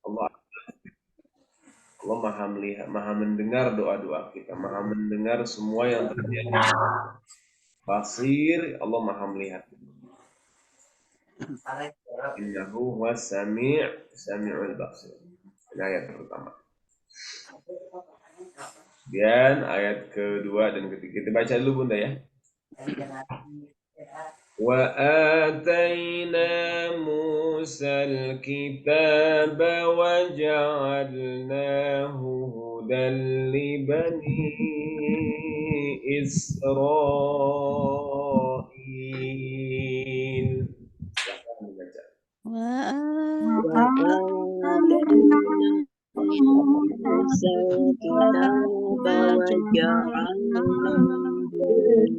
Allah Allah maha melihat, maha mendengar doa-doa kita, maha mendengar semua yang terjadi. Basir, Allah maha melihat. Innahu huwas sami'ul basir. Ini ayat pertama. Dan ayat kedua dan ketiga kita baca dulu Bunda ya. Wa atayna Musa al-kitaba wa ja'alnahu hudan li bani Israil. Silakan membaca. موسى الكتاب وجعلناه هدى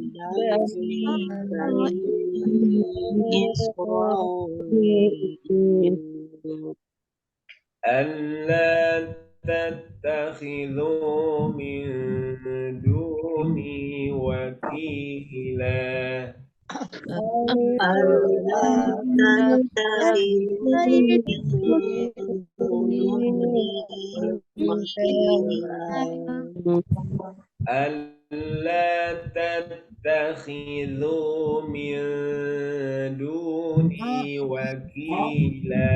لبني إسرائيل ألا تتخذوا من دوني وكيلا ألا تتخذوا من دوني وكيلا ألا تتخذوا من دوني وكيلا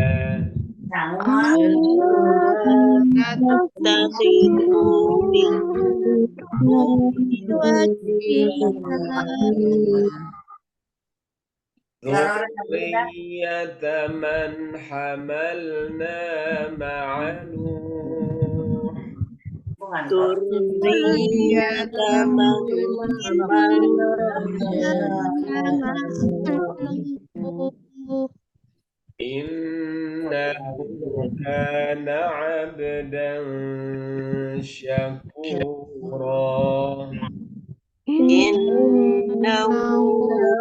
تتخذوا من دوني وكيلا ذرية من حملنا مع نوح ذرية من حملنا إنه كان عبدا شكورا إنه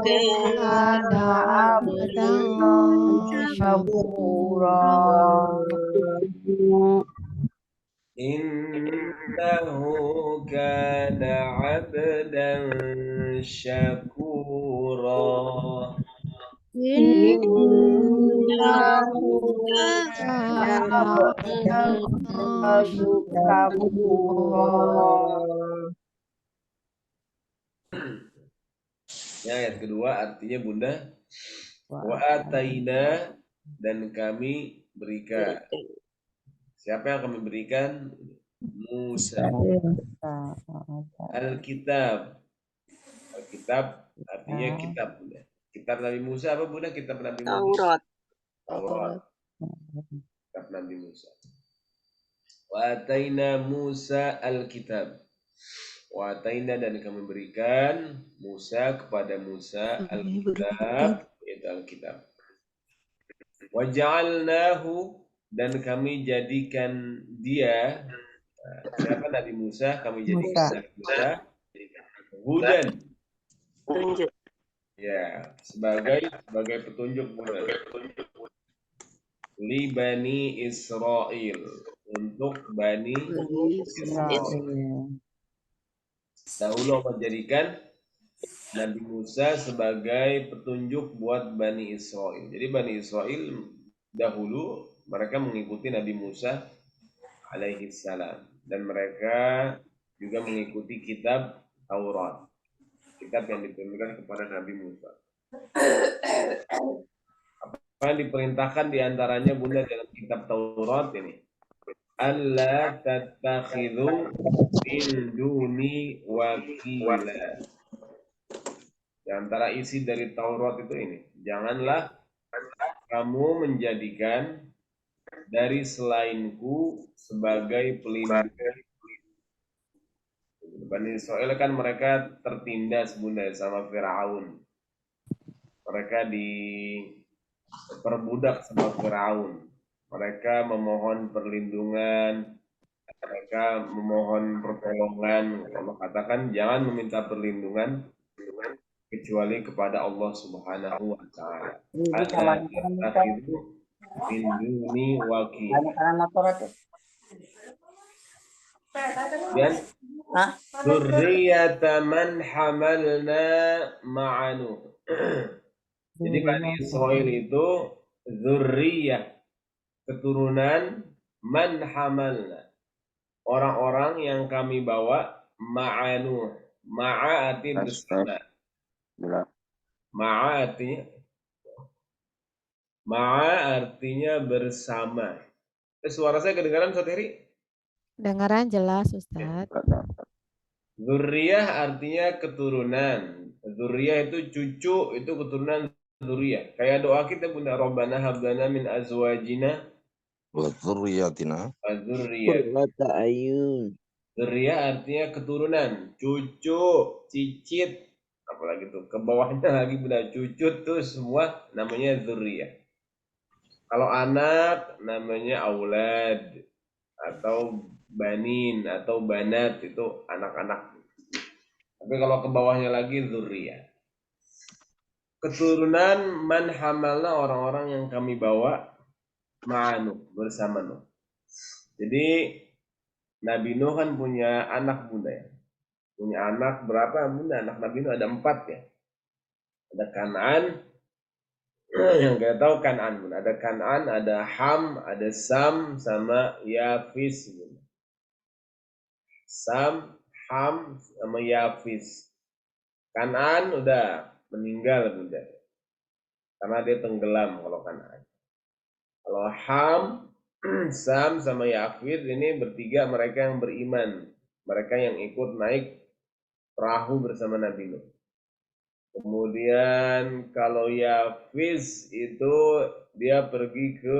كان عبدا شكورا إنه كان عبدا شكورا إنه كان عبدا شكورا. Ini ayat kedua artinya Bunda wa ataina dan kami berikan. Siapa yang kami berikan? Musa. Alkitab. Alkitab artinya kitab Bunda. Kitab Nabi Musa apa Bunda? Kitab Nabi Musa. Taurat. Taurat. Kitab Nabi Musa. Wa ataina Musa alkitab. Wa ataina dan kami berikan Musa kepada Musa alkitab, yaitu alkitab. Wa ja'alnahu dan kami jadikan dia, siapa Nabi Musa? Kami jadikan Nabi Musa hudan. Tunjuk. Ya, sebagai petunjuk Bunda. Li Bani Israel, untuk Bani Israel. Dahulu Allah jadikan Nabi Musa sebagai petunjuk buat Bani Israel. Jadi Bani Israel dahulu mereka mengikuti Nabi Musa alaihi salam, dan mereka juga mengikuti kitab Taurat, kitab yang diturunkan kepada Nabi Musa. Apa yang diperintahkan diantaranya Bunda dalam kitab Taurat ini? Alla tattakhidhu min duni wakila. Di antara isi dari Taurat itu ini, janganlah kamu menjadikan dari selainku sebagai pelindung. Bani Israel kan mereka tertindas Bunda sama Firaun. Mereka diperbudak sama Firaun. Mereka memohon perlindungan, mereka memohon pertolongan. Allah katakan jangan meminta perlindungan kecuali kepada Allah Subhanahu wa taala. Ada itu min duni wakil. Dan dzurriyyata man hamalna ma'anu. Jadi Bani Israil itu dzurriyyah, keturunan man hamalna, orang-orang yang kami bawa ma'anu. Ma'a artinya bersama. Ma'a artinya bersama. Suara saya kedengaran Ustaz Heri? Dengaran jelas, Ustaz. Zuriyah artinya keturunan. Zuriyah itu cucu, itu keturunan zuriyah. Kayak doa kita Bunda, Rabbana hablana min azwajina wa dzurriyyatina wa dzurriyyat. Zuriyah artinya keturunan, cucu, cicit, apalagi tuh ke bawahnya lagi Bunda, cucut tuh semua namanya zuriyah. Kalau anak namanya aulad atau banin atau banat, itu anak-anak. Tapi kalau ke bawahnya lagi zuriyah. Keturunan man hamalna, orang-orang yang kami bawa ma'anu, bersama Nuh. Jadi Nabi Nuh kan punya anak Bunda ya. Punya anak berapa Bunda? Anak Nabi Nuh ada 4 ya. Ada Kan'an, yang kita tahu Kan'an Bunda. Ada Kan'an, ada Ham, ada Sam, sama Yafis Bunda. Sam, Ham, sama Yafis. Kan'an udah meninggal Bunda. Karena dia tenggelam kalau Kan'an. Kalau Ham, Sam, sama Yafid ini bertiga mereka yang beriman. Mereka yang ikut naik perahu bersama Nabi Nuh. Kemudian kalau Yafis itu dia pergi ke,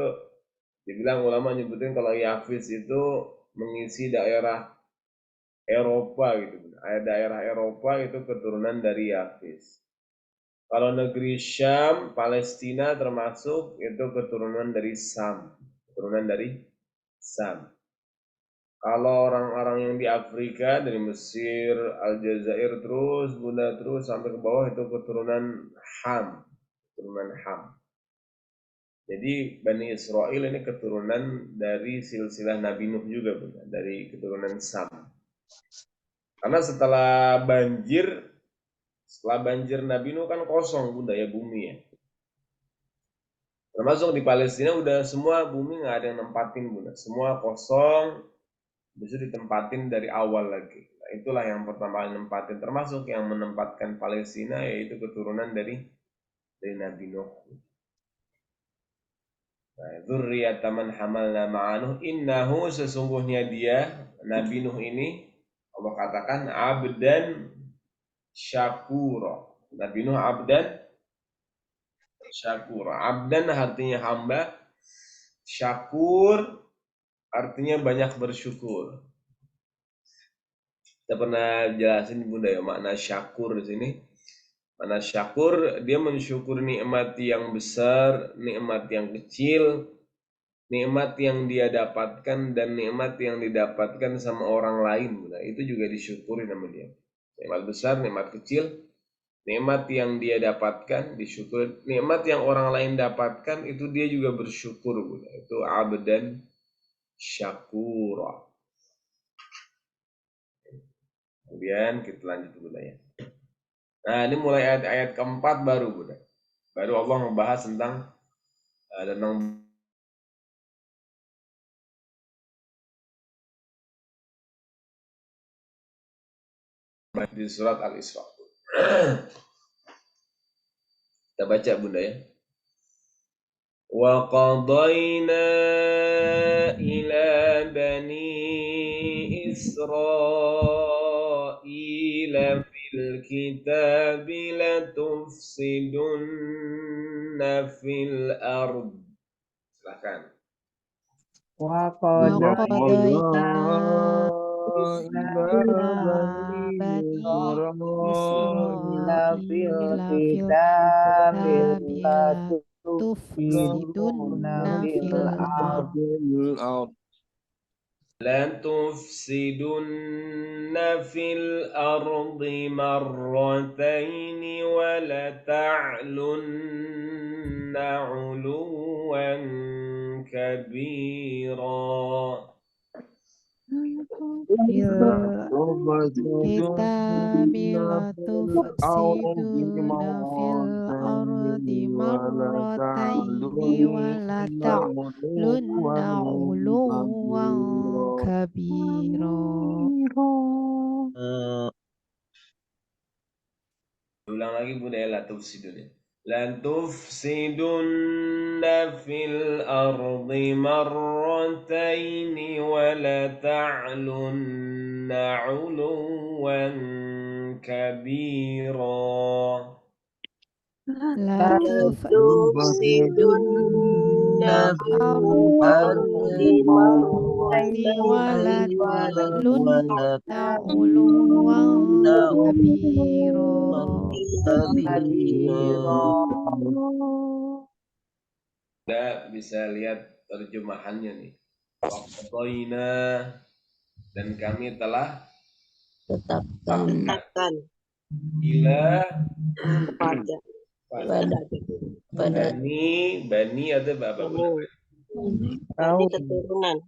dibilang ulama nyebutin kalau Yafis itu mengisi daerah Eropa gitu. Daerah Eropa itu keturunan dari Yafis. Kalau negeri Syam, Palestina termasuk itu keturunan dari Sam. Keturunan dari Sam. Kalau orang-orang yang di Afrika, dari Mesir, Aljazair terus, Bunda terus sampai ke bawah itu keturunan Ham. Keturunan Ham. Jadi Bani Israel ini keturunan dari silsilah Nabi Nuh juga Bunda. Dari keturunan Sam. Karena setelah banjir Nabi Nuh kan kosong Bunda ya bumi ya. Termasuk di Palestina udah semua bumi nggak ada yang nempatin Bunda. Semua kosong, bisa ditempatin dari awal lagi. Nah, itulah yang pertama kali nempatin. Termasuk yang menempatkan Palestina yaitu keturunan dari Nabi Nuh. Nah, dzurriyyatan man hamalna ma'anuh innahu, sesungguhnya dia Nabi Nuh ini Allah katakan abdan syakura. Nabi Nuh abdan syakura. Abdan artinya hamba, syakur artinya banyak bersyukur. Kita pernah jelasin Bunda ya makna syakur di sini. Makna syakur dia mensyukur nikmat yang besar, nikmat yang kecil, nikmat yang dia dapatkan dan nikmat yang didapatkan sama orang lain Bunda. Itu juga disyukuri nama dia. Nikmat besar, nikmat kecil, nikmat yang dia dapatkan disyukur, nikmat yang orang lain dapatkan itu dia juga bersyukur Bunda. Itu abdan syakura. Kemudian kita lanjut Bunda ya. Nah ini mulai ayat keempat baru Bunda. Baru Allah membahas tentang di surat Al-Isra. Kita baca Bunda ya. Wa qadayna ila bani Israila fil kitabi latufsidunna fil ard. Silakan. Wa qadaina ila bani Israila fil kitabi tufsiduna fil ard. لتفسدن في الأرض مرتين ولتعلن علوا كبيرا. الكتاب لا تفسدون في الأرض مرتين ولا تعلن علوا كبيرا. Ulang lagi Bunda ya, la tufsidun. La tufsidunna fil ardi marrataini wa la ta'lunna 'uluwan kabira. لا تفسدن في الأرض مرتين ولا ولا تعلن كبيرا. Kita bisa lihat terjemahannya nih. Waqtaina, dan kami telah tetapkan ila kepada bani ada apa? Berarti keturunan.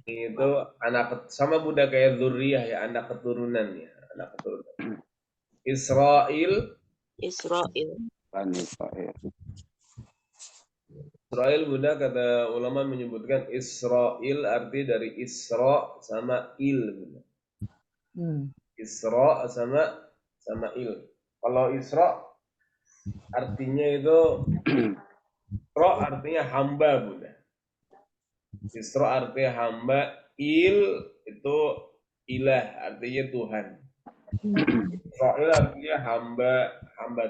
Itu anak sama Bunda kayak dzurriyah ya, anak keturunan ya, anak keturunan. Israel Bani Israil. Israel Bunda kata ulama menyebutkan Israel arti dari Isra sama il Bunda. Isra sama il. Kalau Isra artinya itu Isra artinya hamba Bunda. Isra artinya hamba, il itu ilah artinya Tuhan. Israel artinya hamba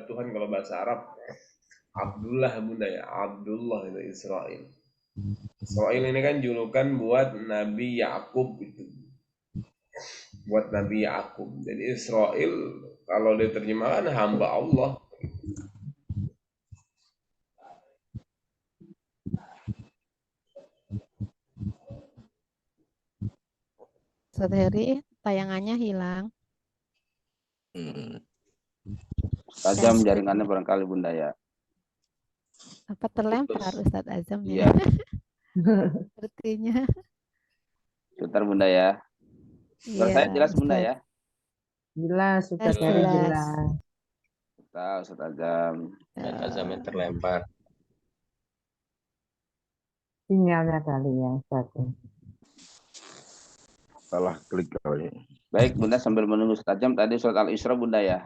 Tuhan kalau bahasa Arab. Abdullah Bunda ya, Abdullah itu Israel. Israel ini kan julukan buat Nabi Yakub itu. Buat Nabi Yakub. Jadi Israel kalau diterjemahkan hamba Allah. Ustaz Heri, tayangannya hilang. Tajam jaringannya barangkali Bunda ya. Apa terlempar Ustaz Azam Iya. ya? Sepertinya. Sebentar Bunda ya. Suara saya jelas Bunda ya? Jelas, Ustaz Jelas. Heri jelas. Ustaz Azam. Azamnya terlempar. Sinyalnya kali ya Ustaz. Salah klik kali. Baik Bunda, sambil menunggu Ustaz Azam, tadi surat Al-Isra Bunda ya.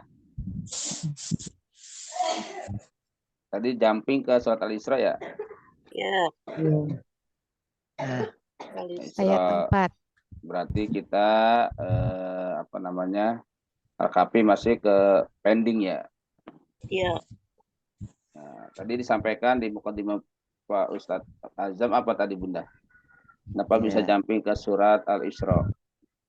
Tadi jumping ke surat Al-Isra ya. Ya. Ayat 4. Berarti kita RKP masih ke pending ya. Iya. Nah, tadi disampaikan di mukadimah Pak Ustadz Azam apa tadi Bunda? Kenapa bisa jumping ke surat Al-Isra?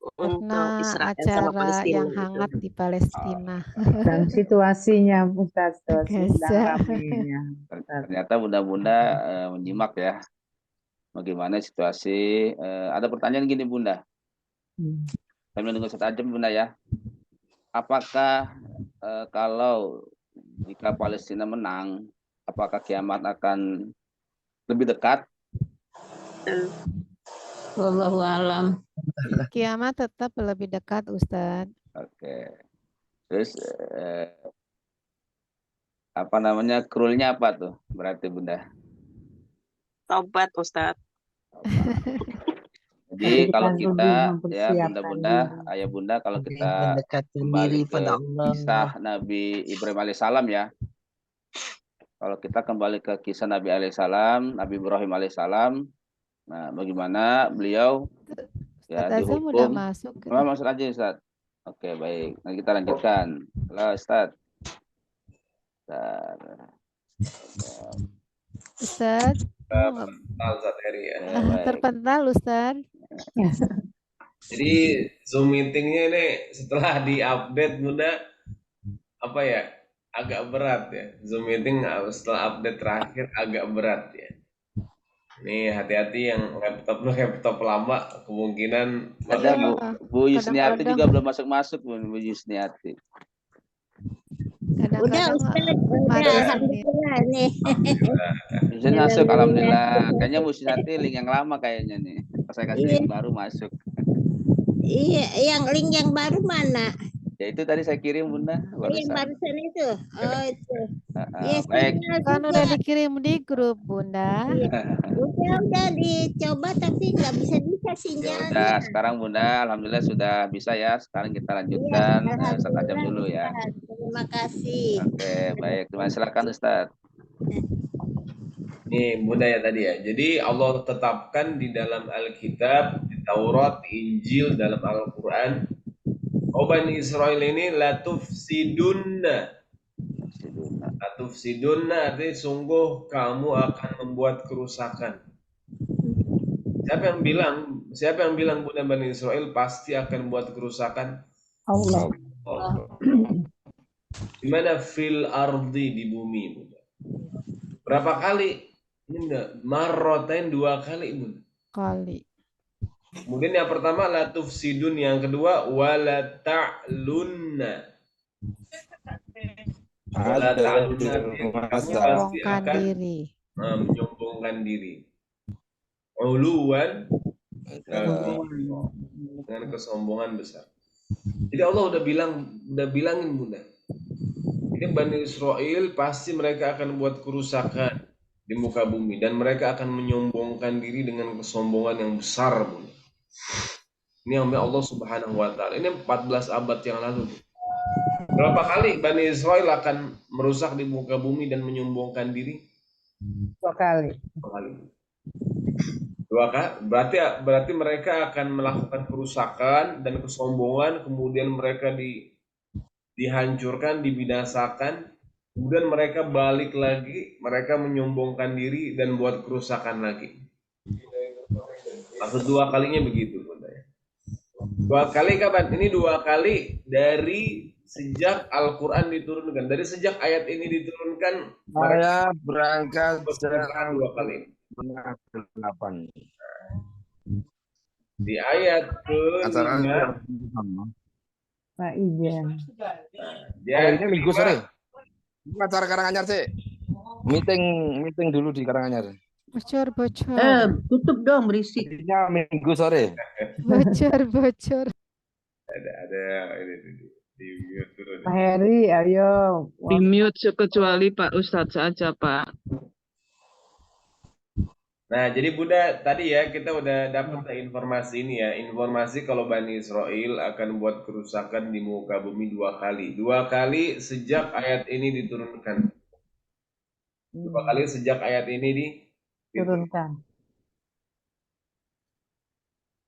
Karena Israel sama acara Palestina yang gitu. hangat di Palestina. Dan situasinya Ustaz Gaza. sedang ramainya. Ternyata Bunda-Bunda menyimak ya. Bagaimana situasi? Ada pertanyaan gini Bunda. Kami menunggu Ustaz Azam Bunda ya. Apakah kalau jika Palestina menang, apakah kiamat akan lebih dekat? Wallahu alam. Kiamat tetap lebih dekat Ustaz. Oke. Terus krulnya apa tuh? Berarti Bunda. Tobat Ustaz. Jadi kalau Kan kita lebih ya mempersiapkan Bunda-Bunda, diri. ayah Bunda kalau kita mendekatkan kembali diri ke pada Allah. kisah Nabi Ibrahim alaihissalam ya. Kalau kita kembali ke kisah Nabi alaihissalam, Nabi Ibrahim alaihissalam, nah bagaimana beliau ya Ustaz Azam udah dihukum. masuk. Masuk aja Ustaz. Oke baik, nah kita lanjutkan. Halo Ustaz. Ustaz. Ustaz Heri ya. Terpental Ustaz. Jadi Zoom meetingnya ini setelah diupdate Bunda apa ya, agak berat ya. Zoom meeting setelah update terakhir agak berat ya. Nih hati-hati yang laptop lama kemungkinan Ada Bu Yusniati kadang-kadang- juga belum masuk Bu Yusniati. Kadang-kadang Alhamdulillah nih. Bisa masuk alhamdulillah. Kayaknya Bu Yusniati link yang lama kayaknya nih. Pas saya kasih link baru masuk. Iya, yang link yang baru mana? Ya itu tadi saya kirim Bunda Oh, yang barusan. barusan itu. Oh, itu. Iya, Baik. sinyal Kan juga. udah dikirim di grup, Bunda. Udah dicoba tapi nggak bisa Ya sinyalnya. udah, sekarang Bunda alhamdulillah sudah bisa ya. Sekarang kita lanjutkan setengah jam Alhamdulillah, dulu ya. Ustaz. Terima kasih. Oke, baik. Terima kasih, silakan Ustaz. Ini Bunda ya tadi ya. Jadi Allah tetapkan di dalam Alkitab, di Taurat, di Injil, dalam Al-Quran. Bani Israel ini latufsidunna. Latufsidunna artinya sungguh kamu akan membuat kerusakan. Siapa yang bilang Bunda Bani Israel pasti akan buat kerusakan? Allah. Di mana fil ardi, di bumi, Bunda. Berapa kali? Ini enggak, marrotain 2 kali, Bunda. Kali. Kemudian yang pertama la tufsidun, yang kedua wala ta'lunna. Wala ta'lunna kamu pasti Menyombongkan akan diri. menyombongkan diri. Uluwan dengan kesombongan besar. Jadi Allah udah bilangin Bunda. Ini Bani Israel pasti mereka akan buat kerusakan di muka bumi dan mereka akan menyombongkan diri dengan kesombongan yang besar, Bunda. Ini yang Allah Subhanahu wa taala. Ini 14 abad yang lalu. Berapa kali Bani Israel akan merusak di muka bumi dan menyombongkan diri? 2 kali. 2 kali. 2 kali. Berarti mereka akan melakukan kerusakan dan kesombongan, kemudian mereka dihancurkan, dibinasakan, kemudian mereka balik lagi, mereka menyombongkan diri dan buat kerusakan lagi. Maksud 2 kalinya begitu, Bunda. 2 kali kapan? Ini 2 kali dari sejak Al-Quran diturunkan. Dari sejak ayat ini diturunkan, Saya berangkat jam 2 kali. 8. Di ayat ke-5. Pak Ijen. Ini Minggu sore. Acara Karanganyar sih. Meeting dulu di Karanganyar. Bocor. Tutup dong berisik. Intinya Minggu sore. Bocor. Ada ini di turun. Pak Heri, ayo. Di mute kecuali Pak Ustadz saja, Pak. Nah, jadi Bunda tadi ya kita udah dapat informasi ini ya. Informasi kalau Bani Israel akan buat kerusakan di muka bumi 2 kali. 2 kali sejak ayat ini diturunkan. 2 kali sejak ayat ini Turunkan.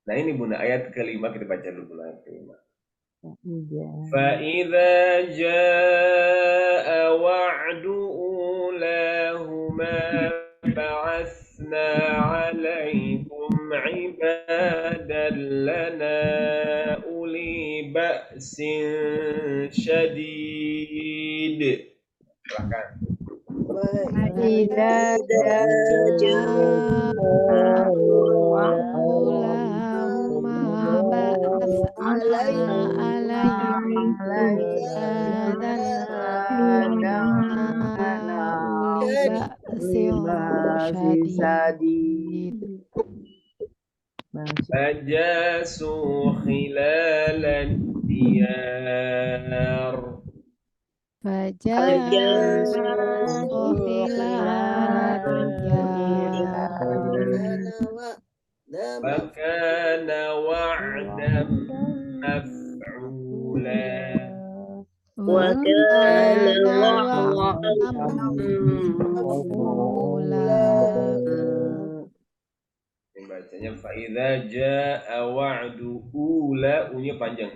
Nah ini Bunda ayat ke-5 kita baca dulu ayat ke-5. فإذا جاء وعد أولاهما بعثنا عليكم عبادا لنا أولي بأس شديد. Silakan. فإذا فجاسوا خلال الديار فكان وعدا مفعولا وكان وعدا bacanya faidza jaa wa'du ula, unya panjang.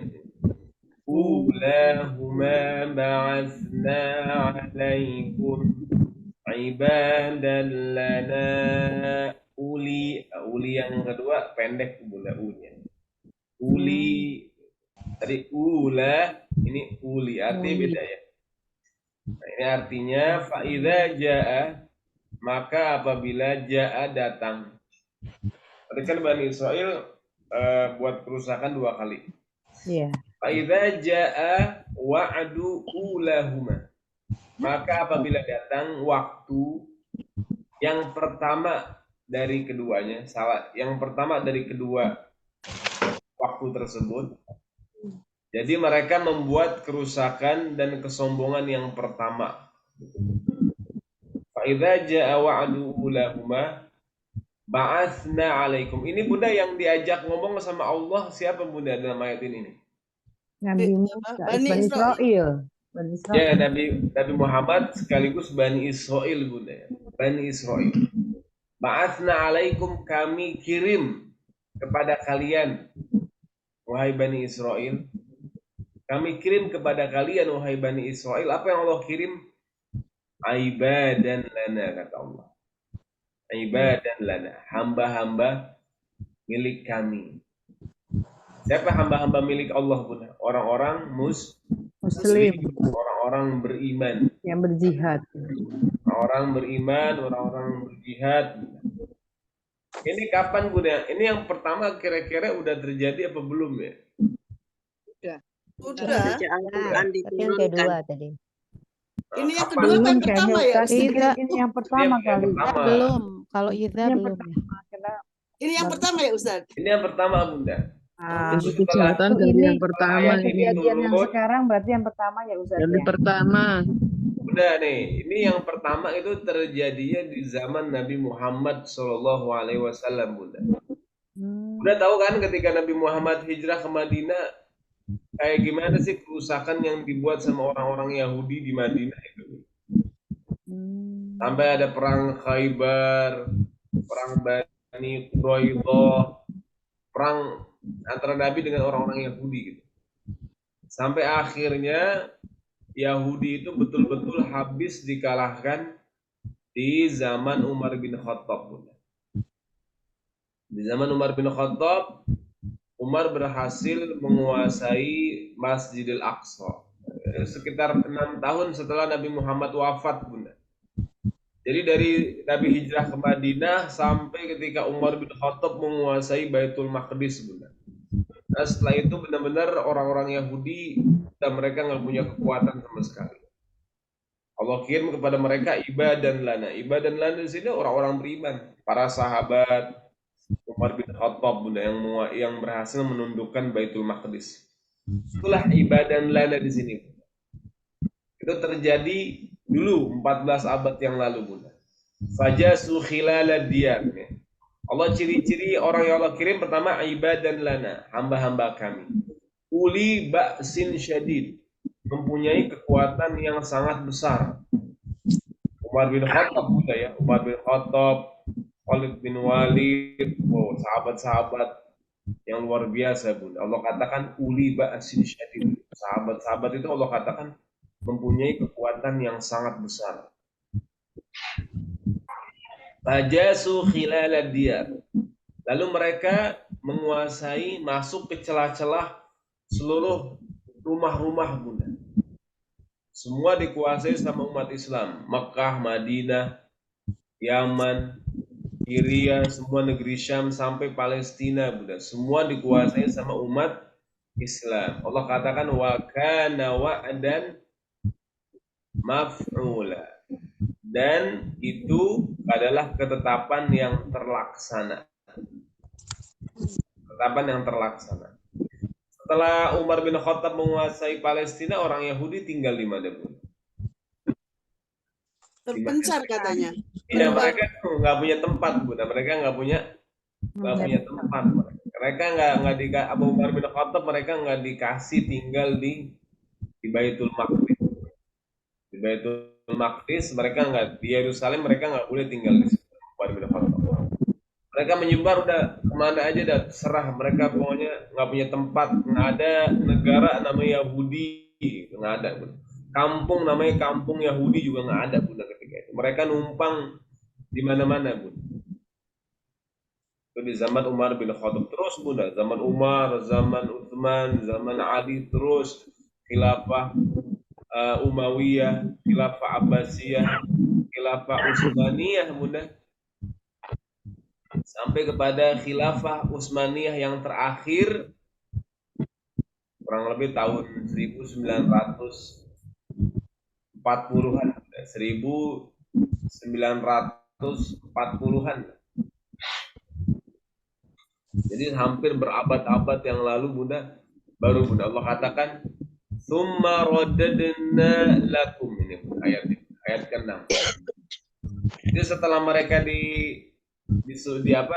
Ulahuma ba'atsna 'alaikum ibadan lana uli yang kedua pendek Bunda unya. Uli tadi ula, ini uli artinya beda ya. Nah, ini artinya faidza jaa, maka apabila jaa datang. Tadi kan Bani Israel buat kerusakan 2 kali. Iya. Faidza jaa wa'du ulahuma, maka apabila datang waktu yang pertama dari keduanya, waktu waktu tersebut. Jadi mereka membuat kerusakan dan kesombongan yang pertama. Fa idza jaa wa'du ulahuma ba'atsna 'alaikum. Ini Bunda yang diajak ngomong sama Allah siapa Bunda dalam ayat ini? Nabi Musa, Bani Bani Israil. Israil. Bani Israil. Ya, Nabi Muhammad sekaligus Bani Israil Bunda. Bani Israil. Ba'atsna 'alaikum, kami kirim kepada kalian wahai Bani Israil. Kami kirim kepada kalian wahai Bani Israil. Apa yang Allah kirim? Ibadan lana, kata Allah. Ibadan lana, hamba-hamba milik kami. Siapa hamba-hamba milik Allah Bunda? Orang-orang Muslim orang-orang beriman. yang berjihad. Orang beriman, orang-orang berjihad. Ini kapan Bunda? Ini yang pertama kira-kira udah terjadi apa belum ya? Udah. Tapi yang kedua tadi. Ini yang Kapan? kedua kan Belum pertama kayaknya ya? Ustaz. Tidak. Ini yang pertama Yang kali. pertama. Belum. Kalau Iza Yang belum ya. pertama. Karena- Ini yang pertama ya Ustaz? Ini yang pertama Bunda. Ah, Pintu Setelah kejahatan itu dari ini yang pertama ayat yang ini ini. kejadian yang turun. sekarang berarti yang pertama ya Ustaz Dari ya. pertama. Udah nih, ini yang pertama itu terjadinya di zaman Nabi Muhammad SAW, Bunda. Udah tahu kan ketika Nabi Muhammad hijrah ke Madinah, kayak gimana sih kerusakan yang dibuat sama orang-orang Yahudi di Madinah itu? Sampai ada perang Khaybar, perang Bani Quraidah, perang antara Nabi dengan orang-orang Yahudi gitu. Sampai akhirnya Yahudi itu betul-betul habis dikalahkan di zaman Umar bin Khattab. Di zaman Umar bin Khattab, Umar berhasil menguasai Masjidil Aqsa sekitar 6 tahun setelah Nabi Muhammad wafat, Bunda. Jadi dari Nabi hijrah ke Madinah sampai ketika Umar bin Khattab menguasai Baitul Maqdis, Bunda. Nah, setelah itu benar-benar orang-orang Yahudi dan mereka nggak punya kekuatan sama sekali. Allah kirim kepada mereka ibadan lana. Ibadan lana di sini orang-orang beriman, para sahabat Umar bin Khattab, Bunda, yang berhasil menundukkan Baitul Maqdis. Itulah ibadan lana di sini. Itu terjadi dulu 14 abad yang lalu, Bunda. Fajasu khilala diyar. Allah ciri-ciri orang yang Allah kirim pertama ibadan lana, hamba-hamba kami. Uli ba'sin syadid, mempunyai kekuatan yang sangat besar. Umar bin Khattab, Bunda ya, Umar bin Khattab, Khalid bin Walid, sahabat-sahabat yang luar biasa, Bunda. Allah katakan uli ba'sin syadid. Sahabat-sahabat itu Allah katakan mempunyai kekuatan yang sangat besar. Tajasu khilal diyar. Lalu mereka menguasai, masuk ke celah-celah seluruh rumah-rumah, Bunda. Semua dikuasai sama umat Islam. Makkah, Madinah, Yaman, Syria, semua negeri Syam sampai Palestina, Bunda. Semua dikuasai sama umat Islam. Allah katakan wa kana wa'dan maf'ula. Dan itu adalah ketetapan yang terlaksana. Ketetapan yang terlaksana. Setelah Umar bin Khattab menguasai Palestina, orang Yahudi tinggal di mana, Bu? Terpencar katanya. Iya, mereka nggak punya tempat, Bu. Mereka nggak punya tempat. Mereka nggak di Abu Umar bin Khattab, mereka nggak dikasih tinggal di Baitul Maqdis. Di Baitul Maqdis mereka nggak, di Yerusalem mereka nggak boleh tinggal di situ. Mereka menyebar udah kemana aja, dah serah mereka, pokoknya nggak punya tempat. Nggak ada negara namanya Yahudi, nggak ada. Kampung namanya kampung Yahudi juga nggak ada, Bunda, ketika itu. Mereka numpang di mana-mana, Bunda. Itu di zaman Umar bin Khattab. Terus, Bunda, zaman Umar, zaman Utsman, zaman Ali, terus khilafah Umayyah, khilafah Abbasiyah, khilafah Utsmaniyah, Bunda. Sampai kepada khilafah Utsmaniyah yang terakhir kurang lebih tahun 1940-an, 1940-an. Jadi hampir berabad-abad yang lalu Bunda, baru Bunda Allah katakan summa radadna lakum, ini Bunda, ayat ke-6. Jadi setelah mereka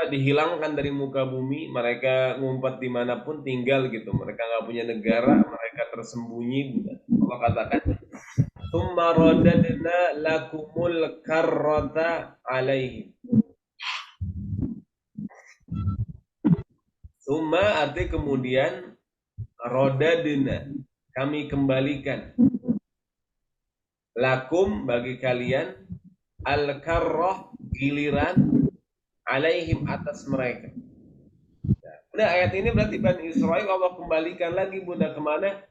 dihilangkan dari muka bumi, mereka ngumpet dimanapun tinggal gitu, mereka nggak punya negara, mereka tersembunyi Bunda. Allah katakan summa radadna lakumul karrata alaihim. Summa arti kemudian, rodadna kami kembalikan, lakum bagi kalian, al-karrah giliran, alaihim atas mereka. Nah, ayat ini berarti Bani Israel Allah kembalikan lagi Bunda kemana?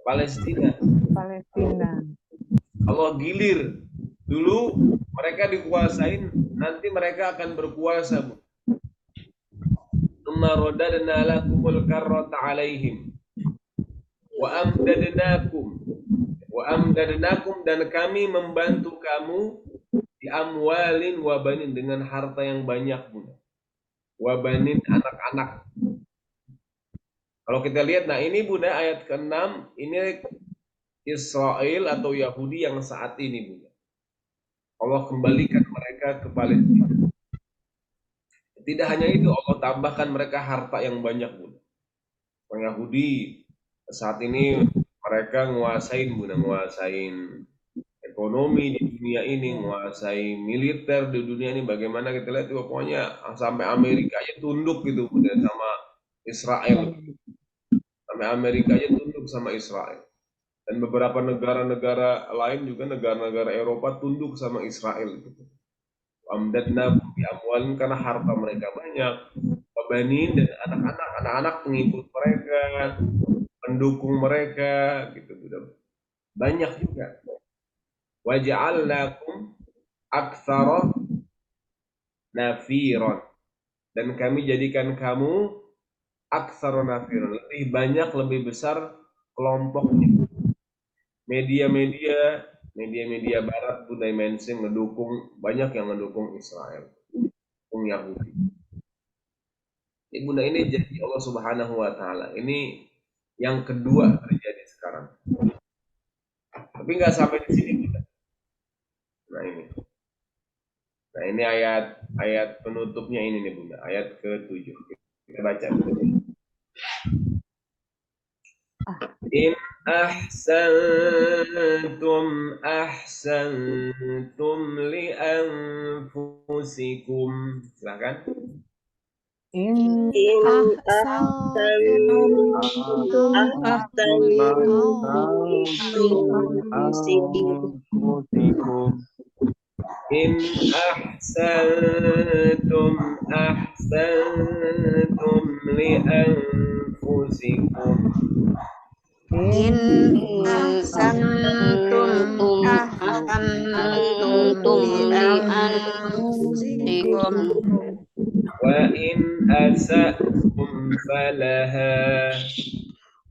Palestina. Palestina. Allah gilir. Dulu mereka dikuasain, nanti mereka akan berkuasa Bu. Summa radadna lakumul karrata alaihim wa amdadnakum dan kami membantu kamu di amwalin wa banin dengan harta yang banyak Bunda. Wa banin anak-anak. Kalau kita lihat, nah ini Bunda ayat ke-6, ini Israel atau Yahudi yang saat ini Bunda. Allah kembalikan mereka ke Palestina. Tidak hanya itu, Allah tambahkan mereka harta yang banyak Bunda. Orang Yahudi saat ini mereka nguasain ekonomi di dunia ini, nguasai militer di dunia ini. Bagaimana kita lihat juga, pokoknya sampai Amerika aja tunduk gitu Bunda sama Israel. Sampai Amerika aja tunduk sama Israel. Dan beberapa negara-negara lain juga, negara-negara Eropa tunduk sama Israel gitu. Amdadna bi amwalin karena harta mereka banyak, wabanin dan anak-anak pengikut mereka, pendukung mereka gitu, banyak juga. Waja'alnakum aktsara nafiron, dan kami jadikan kamu aktsara nafiron, lebih banyak, lebih besar kelompoknya. Media-media barat Bunda mainstream mendukung, banyak yang mendukung Israel, mendukung Yahudi. Ini Bunda, ini jadi Allah Subhanahu wa taala. Ini yang kedua terjadi sekarang. Tapi nggak sampai di sini Bunda. Nah ini ayat penutupnya ini nih Bunda, ayat ke-7. Kita baca. In ahsantum li anfusikum. Silakan. In ahsantum li anfusikum. In ahsantum li anfusikum. In ahsantum li anfusikum. Wa in asa'tum falaha.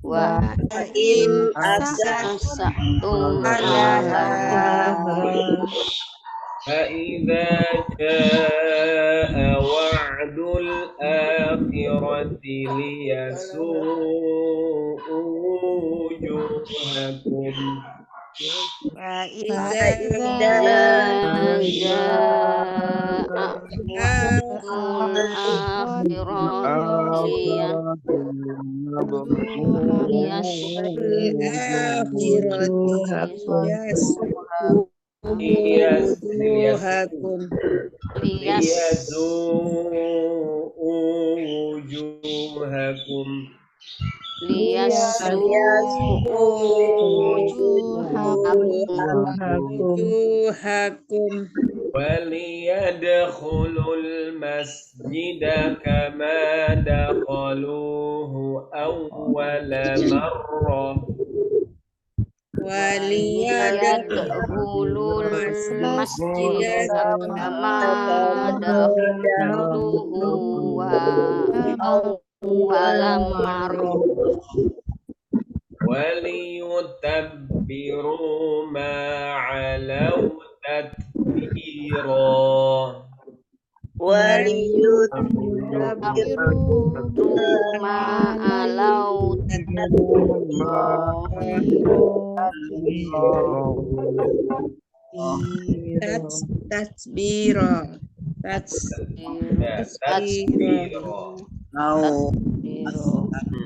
Wa in asa'tum falaha. فإذا جاء وعد الآخرة ليسوء وجوهكم. فإذا جاء liyasu'u wujuhakum. وليدخلوا المسجد كما دخلوه أول مرة. وليدخلوا المسجد كما دخلوه أول مرة. وليتبروا ما علوا تتبيرا. Yudabbiru ma'alau Tasbiro. Tasbiro.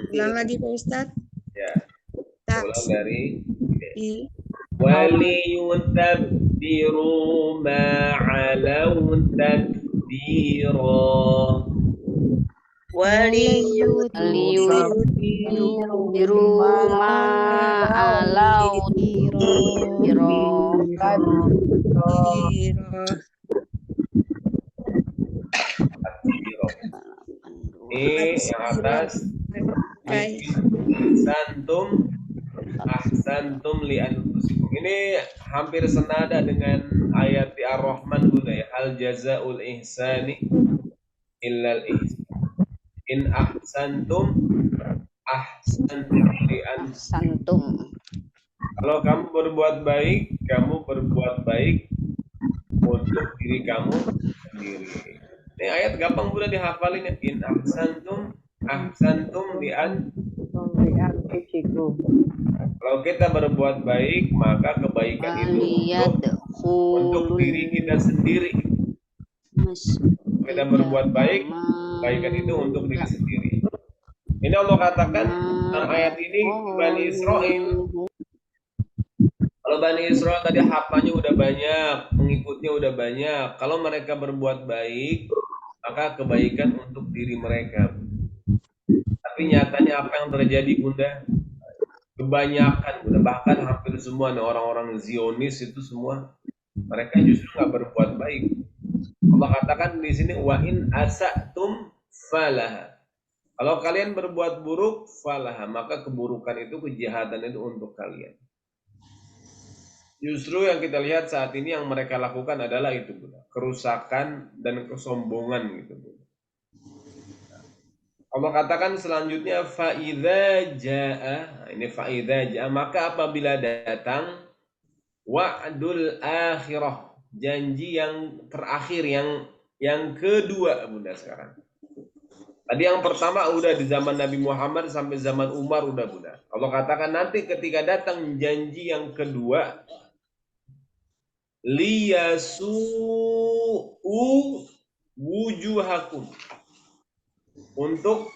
Ulang lagi Pak Ustadz. Ya. Ulang dari waliyutabbiru ma'alau takbira. Yudabbiru ma'alau Ini yang atas ahsantum li anfusikum. Ini hampir senada dengan ayat di Ar-Rahman Bunda ya. Hal jazaul ihsani illal ihsan. In ahsantum li anfusikum. Kalau kamu berbuat baik untuk diri kamu sendiri. Ini ayat gampang Bunda dihafalin ya. In ahsantum li anfusikum. Kalau kita berbuat baik, maka kebaikan itu untuk diri kita sendiri. Kita berbuat baik, kebaikan itu untuk diri sendiri. Ini Allah katakan dalam ayat ini Bani Israel. Kalau Bani Israel tadi hafalnya udah banyak, pengikutnya udah banyak. Kalau mereka berbuat baik, maka kebaikan untuk diri mereka. Tapi nyatanya apa yang terjadi Bunda? Kebanyakan Bunda, bahkan hampir semua orang-orang Zionis itu semua mereka justru nggak berbuat baik. Allah katakan di sini wa in asatum falah. Kalau kalian berbuat buruk falah, maka keburukan itu, kejahatan itu untuk kalian. Justru yang kita lihat saat ini yang mereka lakukan adalah itu Bunda, kerusakan dan kesombongan gitu Bunda. Allah katakan selanjutnya fa'idza jaa, ini fa'idza jaa, maka apabila datang wa'dul akhirah, janji yang terakhir, yang kedua Bunda sekarang. Tadi yang pertama udah di zaman Nabi Muhammad sampai zaman Umar udah Bunda. Allah katakan nanti ketika datang janji yang kedua, liyasu'u wujuhakum, untuk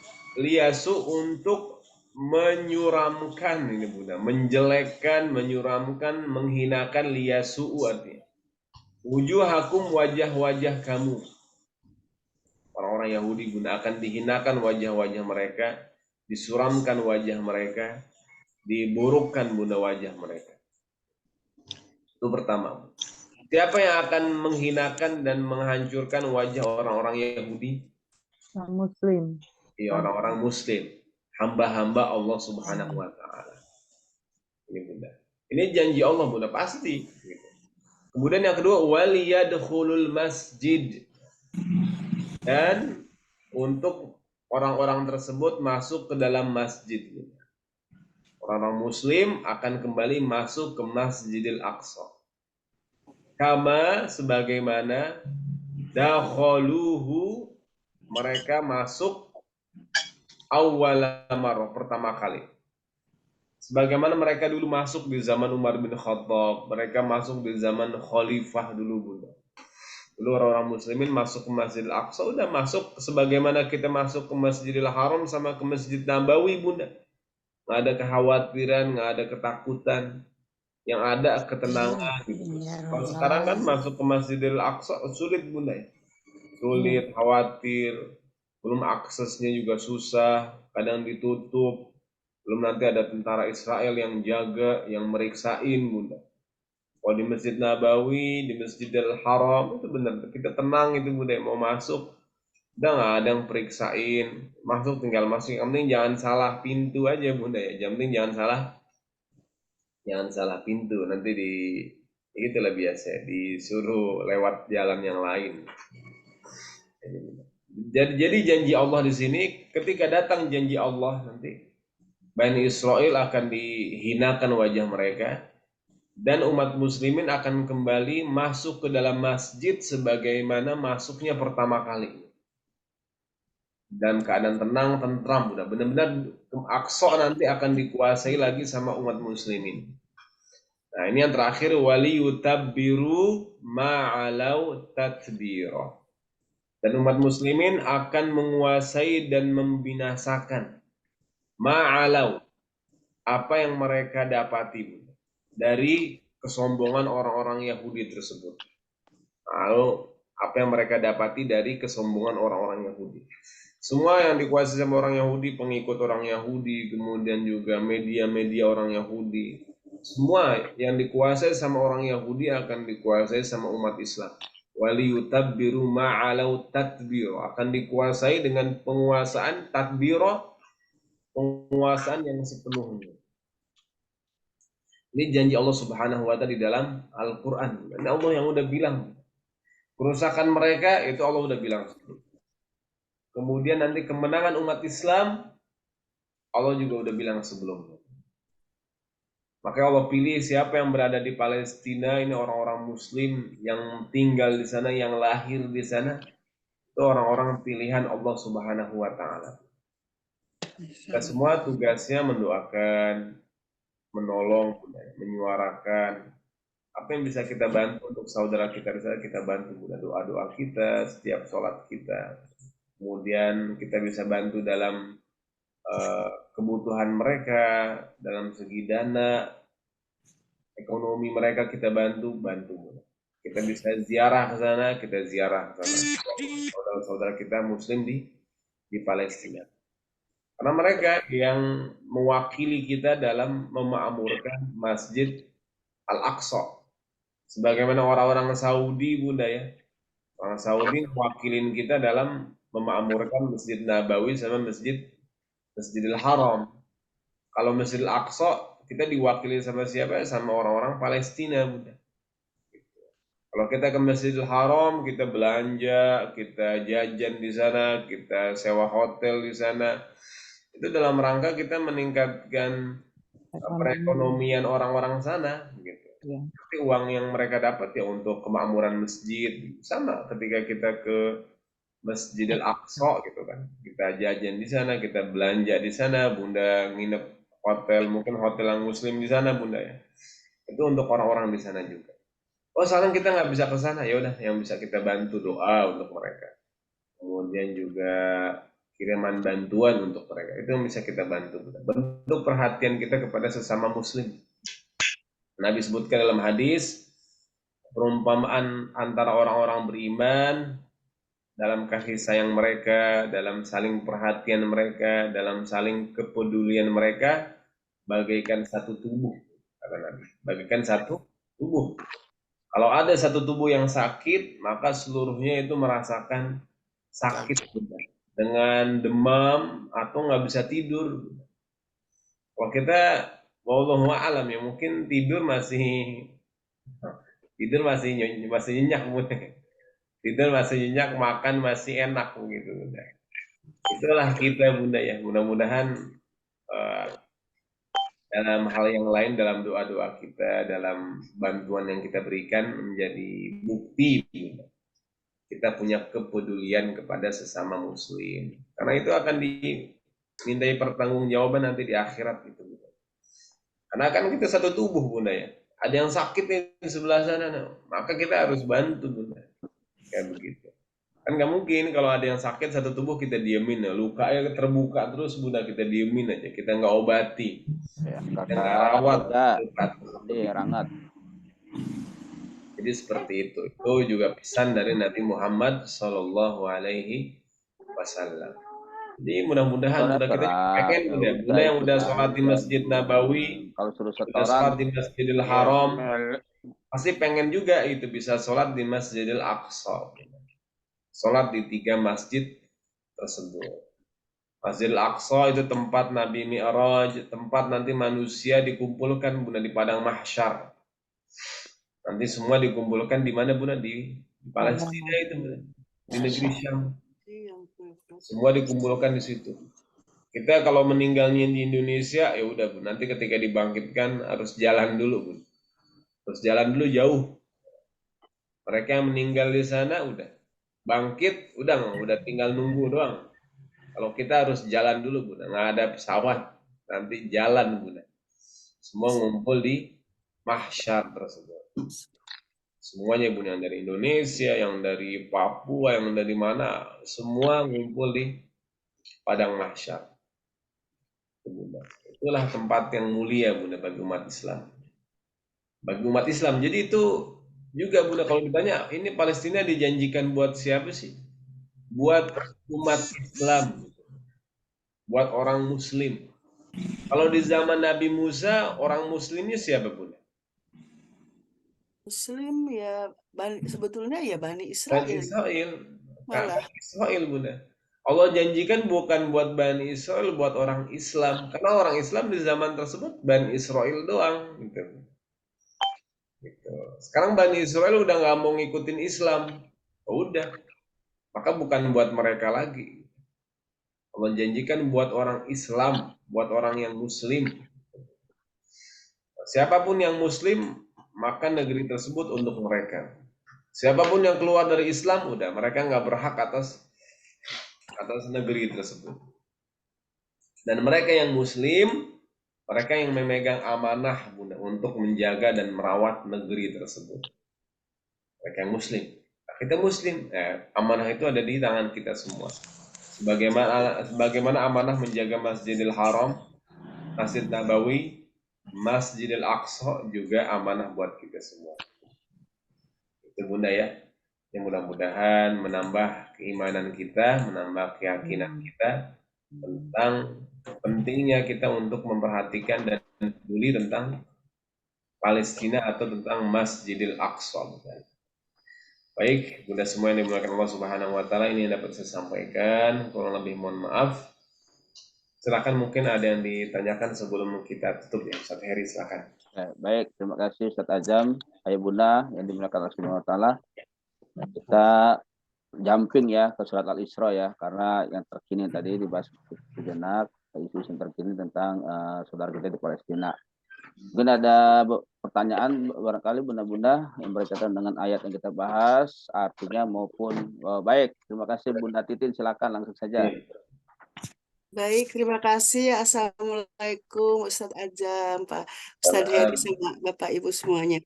menyuramkan ini Bunda, menjelekkan, menyuramkan, menghinakan, liyasu'u artinya wujuhakum, wajah-wajah kamu. Orang-orang Yahudi Bunda akan dihinakan wajah-wajah mereka, disuramkan wajah mereka, diburukkan Bunda wajah mereka. Itu pertama. Siapa yang akan menghinakan dan menghancurkan wajah orang-orang Yahudi? Muslim. Iya, orang-orang Muslim, hamba-hamba Allah Subhanahu wa Ta'ala. Ini Bunda. Ini janji Allah Bunda pasti. Gitu. Kemudian yang kedua, waliyadkhulul masjid, dan untuk orang-orang tersebut masuk ke dalam masjid. Orang-orang Muslim akan kembali masuk ke Masjidil Aqsa. Kama sebagaimana dakhaluhu, mereka masuk awwala marrah, pertama kali. Sebagaimana mereka dulu masuk di zaman Umar bin Khattab, mereka masuk di zaman Khalifah dulu Bunda. Dulu orang-orang muslimin masuk ke Masjidil Aqsa udah masuk sebagaimana kita masuk ke Masjidil Haram sama ke Masjid Nabawi Bunda. Nggak ada kekhawatiran, nggak ada ketakutan, yang ada ketenangan gitu. Kalau sekarang kan masuk ke Masjidil Aqsa sulit Bunda ya. Sulit, khawatir, belum aksesnya juga susah, kadang ditutup, belum nanti ada tentara Israel yang jaga, yang meriksain Bunda. Kalau di Masjid Nabawi, di Masjidil Haram itu benar, kita tenang itu Bunda, mau masuk udah nggak ada yang periksain, masuk tinggal masuk, yang penting jangan salah pintu aja Bunda ya, yang penting jangan salah pintu, nanti itulah biasa disuruh lewat jalan yang lain. Jadi janji Allah di sini, ketika datang janji Allah nanti Bani Israel akan dihinakan wajah mereka, Dan umat muslimin akan kembali masuk ke dalam masjid sebagaimana masuknya pertama kali. Dan keadaan tenang, tentram, udah benar-benar Aqsa nanti akan dikuasai lagi sama umat muslimin. Nah, ini yang terakhir, wali yutabbiru ma'alau tatbira. Dan umat muslimin akan menguasai dan membinasakan ma'alau, apa yang mereka dapati dari kesombongan orang-orang Yahudi tersebut. Lalu apa yang mereka dapati dari kesombongan orang-orang Yahudi. Semua yang dikuasai sama orang Yahudi, pengikut orang Yahudi, kemudian juga media-media orang Yahudi, semua yang dikuasai sama orang Yahudi akan dikuasai sama umat Islam. Waliyutabbiru ma'alau tatbiro, akan dikuasai dengan penguasaan tatbiro, penguasaan yang sepenuhnya. Ini janji Allah Subhanahu wa Ta'ala di dalam Al-Quran. Dan Allah yang udah bilang, kerusakan mereka itu Allah udah bilang. Kemudian nanti kemenangan umat Islam, Allah juga udah bilang sebelumnya. Makanya Allah pilih siapa yang berada di Palestina, ini orang-orang Muslim yang tinggal di sana, yang lahir di sana, itu orang-orang pilihan Allah Subhanahu wa Ta'ala. Kita semua tugasnya mendoakan, menolong, menyuarakan apa yang bisa kita bantu untuk saudara kita di sana, kita bantu. Doa-doa kita setiap sholat kita. Kemudian kita bisa bantu dalam kebutuhan mereka, dalam segi dana, ekonomi mereka kita bantu. Kita bisa ziarah ke sana, kita ziarah ke sana. Saudara-saudara kita Muslim di Palestina. Karena mereka yang mewakili kita dalam memakmurkan Masjid Al-Aqsa. Sebagaimana orang-orang Saudi, Bunda ya. Orang Saudi mewakilin kita dalam memakmurkan Masjid Nabawi sama Masjidil Haram. Kalau Masjidil Aqsa, kita diwakili sama siapa? Sama orang-orang Palestina, Bunda. Kalau kita ke Masjidil Haram, kita belanja, kita jajan di sana, kita sewa hotel di sana. Itu dalam rangka kita meningkatkan perekonomian orang-orang sana, gitu. Ya. Tapi uang yang mereka dapat ya untuk kemakmuran masjid. Sama ketika kita ke Masjidil Aqsa gitu kan, kita jajan di sana, kita belanja di sana, Bunda nginep hotel, mungkin hotel yang Muslim di sana, Bunda ya. Itu untuk orang-orang di sana juga. Oh, sekarang kita nggak bisa ke sana, ya udah, yang bisa kita bantu doa untuk mereka. Kemudian juga kiriman bantuan untuk mereka, itu yang bisa kita bantu. Bentuk perhatian kita kepada sesama Muslim. Nabi sebutkan dalam hadis, perumpamaan antara orang-orang beriman dalam kasih sayang mereka, dalam saling perhatian mereka, dalam saling kepedulian mereka, bagaikan satu tubuh, kata Nabi. Bagaikan satu tubuh. Kalau ada satu tubuh yang sakit, maka seluruhnya itu merasakan sakit, dengan demam atau nggak bisa tidur. Kalau kita, wallahu a'lam ya, mungkin tidur masih nyenyak, tidur masih nyenyak, makan masih enak gitu, Bunda. Itulah kita, Bunda ya. Mudah-mudahan dalam hal yang lain, dalam doa-doa kita, dalam bantuan yang kita berikan menjadi bukti, Bunda, kita punya kepedulian kepada sesama Muslim. Karena itu akan dimintai pertanggungjawaban nanti di akhirat gitu. Karena kan kita satu tubuh, Bunda ya. Ada yang sakit di sebelah sana, maka kita harus bantu, Bunda. Kayak begitu. Kan nggak mungkin kalau ada yang sakit satu tubuh kita diemin, lukanya terbuka terus, Bunda, kita diemin aja, kita nggak obati, kita nggak rawat, rangat. Jadi seperti itu. Itu juga pesan dari Nabi Muhammad Sallallahu Alaihi Wasallam. Jadi mudah-mudahan kita pengen, Bunda yang udah sholat di Masjid Nabawi, kalau suruh udah sholat di Masjidil Haram, pasti pengen juga itu bisa sholat di Masjidil Aqsa. Sholat di 3 masjid tersebut. Masjidil Aqsa itu tempat Nabi Mi'raj, tempat nanti manusia dikumpulkan, Bunda, di padang mahsyar. Nanti semua dikumpulkan di mana, Bunda? Di Palestina itu, Bunda. Di negeri Syam. Semua dikumpulkan di situ. Kita kalau meninggalnya di Indonesia, ya udah, Bu. Nanti ketika dibangkitkan harus jalan dulu, Bu. Terus jalan dulu jauh. Mereka yang meninggal di sana udah bangkit, udah tinggal nunggu doang. Kalau kita harus jalan dulu, Bunda. Nggak ada pesawat, nanti jalan, Bunda. Semua ngumpul di mahsyar tersebut. Semuanya, Bunda, yang dari Indonesia, yang dari Papua, yang dari mana, semua ngumpul di padang mahsyar. Bunda. Itulah tempat yang mulia, Bunda, bagi umat Islam. Bagi umat Islam. Jadi itu juga, Bunda, kalau ditanya, ini Palestina dijanjikan buat siapa sih? Buat umat Islam. Buat orang Muslim. Kalau di zaman Nabi Musa, orang Muslimnya siapa, Bunda? Muslim ya sebetulnya ya Bani Bani Israel. Israel. Malah. Bani Israel, Bunda. Allah janjikan bukan buat Bani Israel, buat orang Islam. Karena orang Islam di zaman tersebut Bani Israel doang. Gitu. Sekarang Bani Israel udah nggak mau ngikutin Islam. Udah. Maka bukan buat mereka lagi. Allah janjikan buat orang Islam, buat orang yang Muslim. Siapapun yang Muslim, maka negeri tersebut untuk mereka. Siapapun yang keluar dari Islam, udah mereka nggak berhak atas negeri tersebut. Dan mereka yang Muslim, mereka yang memegang amanah, Bunda, untuk menjaga dan merawat negeri tersebut. Mereka yang Muslim. Kita Muslim, amanah itu ada di tangan kita semua. Sebagaimana amanah menjaga Masjidil Haram, Masjid Nabawi, Masjidil Aqsa juga amanah buat kita semua. Itu, Bunda, ya. Yang mudah-mudahan menambah keimanan kita, menambah keyakinan kita tentang pentingnya kita untuk memperhatikan dan peduli tentang Palestina atau tentang Masjidil Aqsa. Baik, Bunda semua yang dimuliakan Allah Subhanahu wa taala, ini yang dapat saya sampaikan. Kurang lebih mohon maaf. Silakan, mungkin ada yang ditanyakan sebelum kita tutup ya, Ustaz Heri, silakan. Baik, terima kasih Ustaz Azam. Ayah Bunda yang dimuliakan Allah Subhanahu wa taala. Kita jumping ya ke surat Al-Isra ya, karena yang terkini tadi dibahas sejenak isu yang terkini tentang saudara kita di Palestina. Mungkin ada pertanyaan barangkali bunda-bunda yang berkaitan dengan ayat yang kita bahas, artinya maupun baik. Terima kasih Bunda Titin, silakan langsung saja. Baik, terima kasih. Assalamualaikum Ustadz Azam, Pak Ustadz Heri, sama Bapak Ibu semuanya.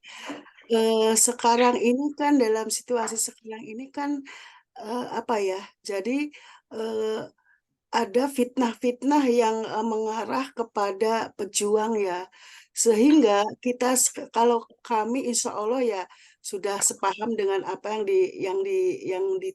Sekarang ini kan dalam situasi sekarang ini kan apa ya? Jadi ada fitnah-fitnah yang mengarah kepada pejuang ya, sehingga kita kalau kami insya Allah ya sudah sepaham dengan apa yang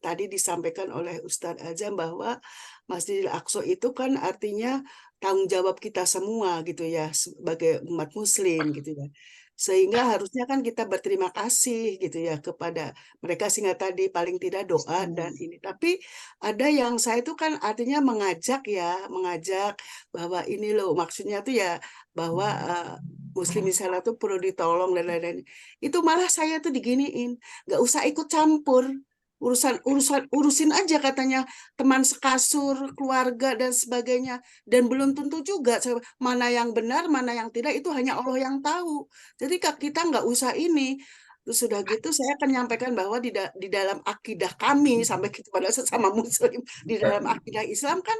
tadi disampaikan oleh Ustadz Azam, bahwa Masjidil Aqsa itu kan artinya tanggung jawab kita semua gitu ya, sebagai umat Muslim gitu ya. Sehingga harusnya kan kita berterima kasih gitu ya kepada mereka, sehingga tadi paling tidak doa dan ini. Tapi ada yang saya itu kan artinya mengajak bahwa ini loh, maksudnya tuh ya bahwa Muslim di sana tuh perlu ditolong dan lain-lain. Itu malah saya tuh diginiin, nggak usah ikut campur. Urusin aja katanya teman sekasur, keluarga dan sebagainya, dan belum tentu juga mana yang benar mana yang tidak, itu hanya Allah yang tahu. Jadi kita nggak usah ini. Terus sudah gitu saya akan menyampaikan bahwa di dalam akidah kami, sampai kepada sesama Muslim, di dalam akidah Islam kan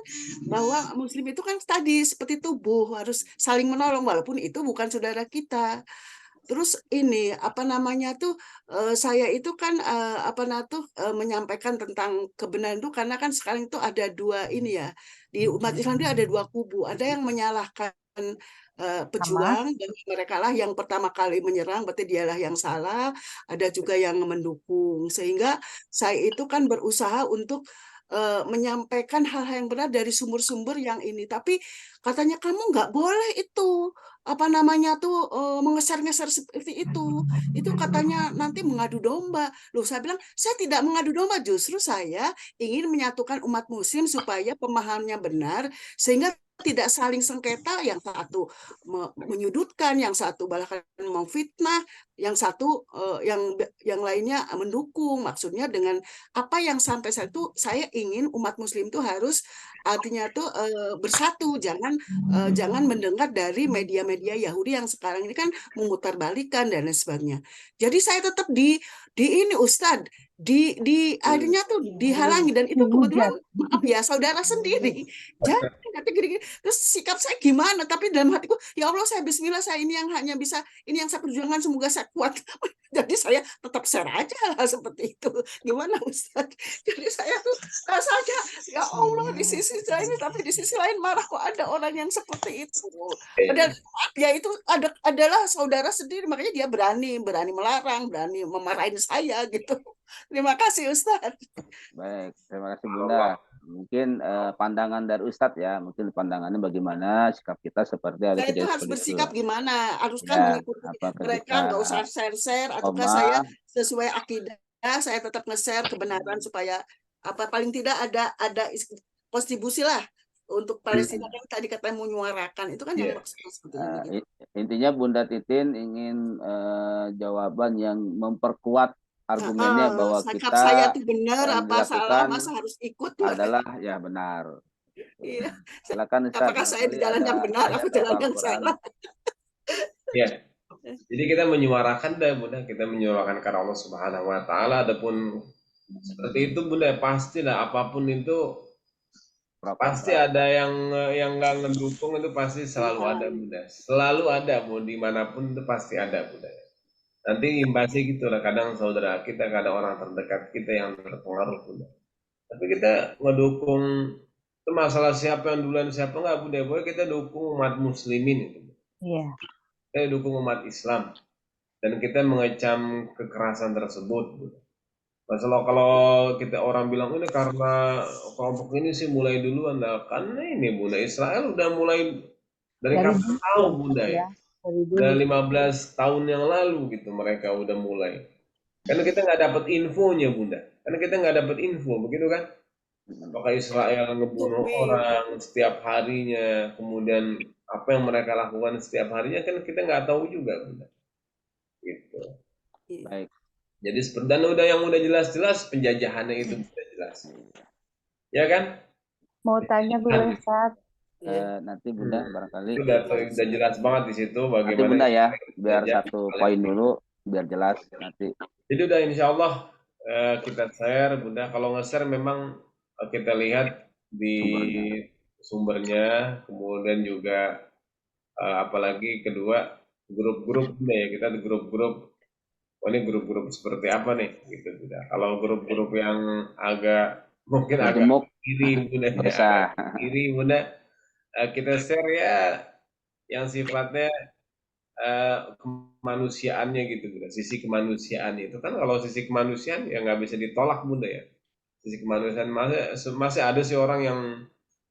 bahwa Muslim itu kan tadi seperti tubuh, harus saling menolong walaupun itu bukan saudara kita. Terus ini apa namanya tuh, saya itu kan menyampaikan tentang kebenaran itu karena kan sekarang itu ada dua ini ya, di umat Islam itu ada dua kubu. Ada yang menyalahkan pejuang, dan mereka lah yang pertama kali menyerang, berarti dialah yang salah. Ada juga yang mendukung, sehingga saya itu kan berusaha untuk menyampaikan hal-hal yang benar dari sumber-sumber yang ini. Tapi katanya kamu nggak boleh itu mengeser-ngeser seperti itu katanya nanti mengadu domba. Loh, saya bilang saya tidak mengadu domba, justru saya ingin menyatukan umat Muslim supaya pemahamannya benar, sehingga tidak saling sengketa, yang satu menyudutkan, yang satu bahkan memfitnah, yang satu yang lainnya mendukung. Maksudnya dengan apa yang sampai saat itu saya ingin umat muslim itu harus artinya tuh bersatu, jangan mendengar dari media-media Yahudi yang sekarang ini kan memutarbalikan dan lain sebagainya. Jadi saya tetap di ini Ustadz, di akhirnya tuh dihalangi, dan itu kebetulan maaf ya saudara sendiri. Jangan kata gini-gini. Terus sikap saya gimana? Tapi dalam hatiku, ya Allah, saya Bismillah, saya ini yang hanya bisa, ini yang saya perjuangkan, semoga saya kuat. Jadi saya tetap share aja lah seperti itu. Gimana Ustadz? Jadi saya tuh rasanya, ya Allah, di sisi lain, tapi di sisi lain marah kok ada orang yang seperti itu. Padahal ya itu adalah saudara sendiri, makanya dia berani melarang, berani memarahin saya gitu. Terima kasih Ustadz. Baik, terima kasih Bunda. Mungkin pandangan dari Ustadz ya, mungkin pandangannya bagaimana sikap kita seperti ada Saya itu kejadian harus seperti itu. bersikap gimana? Haruskah Ya, mengikuti apakah mereka, kita nggak usah share-share, ataukah koma, saya sesuai akidah, saya tetap nge-share kebenaran supaya apa paling tidak ada kontribusi lah untuk Palestina kan tadi katanya menyuarakan, itu kan yang maksudnya seperti ini. Gitu. Intinya Bunda Titin ingin jawaban yang memperkuat argumennya bahwa sikap kita saya itu benar yang apa salah, dilakukan masa harus ikut adalah ya benar. Iya. Silakan Ustaz. Apakah saya di jalan yang benar atau jalan yang salah? Ya. Jadi kita menyuarakan dan Bunda, kita menyuarakan karena Allah Subhanahu wa taala. Adapun seperti itu Bunda, pastilah apapun itu pasti ada yang nggak ngedukung, itu pasti selalu ada Bunda. Selalu ada, mau dimanapun itu pasti ada Bunda. Nanti imbasnya gitu lah, kadang saudara kita, kadang orang terdekat kita yang terpengaruh Bunda. Tapi kita ngedukung itu masalah siapa yang duluan siapa nggak Bunda, boleh kita dukung umat muslimin itu. Iya. Kita dukung umat Islam dan kita mengecam kekerasan tersebut Bunda. Masalah kalau kita orang bilang ini karena kelompok ini sih mulai duluan, nah karena ini Bunda, Israel udah mulai dari kapan tahu Bunda ya? Dari 15 tahun yang lalu gitu mereka udah mulai. Karena kita nggak dapat infonya Bunda. Karena kita nggak dapat info, begitu kan? Apakah Israel ngebunuh orang setiap harinya, kemudian apa yang mereka lakukan setiap harinya kan kita nggak tahu juga Bunda. Gitu. Baik. Jadi dan yang udah jelas-jelas penjajahannya itu sudah jelas. Ya kan? Mau tanya gue Ustaz. Nanti Bunda barangkali. Udah jelas banget di situ bagaimana. Nanti Bunda ya, biar satu poin dulu biar jelas nanti. Jadi udah insya Allah kita share Bunda. Kalau nge-share memang kita lihat di sumbernya, kemudian juga apalagi kedua grup-grup ya, kita di grup-grup. Oh ini grup-grup seperti apa nih gitu Bunda. Kalau grup-grup yang agak mungkin agak kiri Bunda, kiri Bunda, kita share ya yang sifatnya kemanusiaannya gitu Bunda. Sisi kemanusiaan itu kan, kalau sisi kemanusiaan ya nggak bisa ditolak Bunda ya. Sisi kemanusiaan masih ada sih orang yang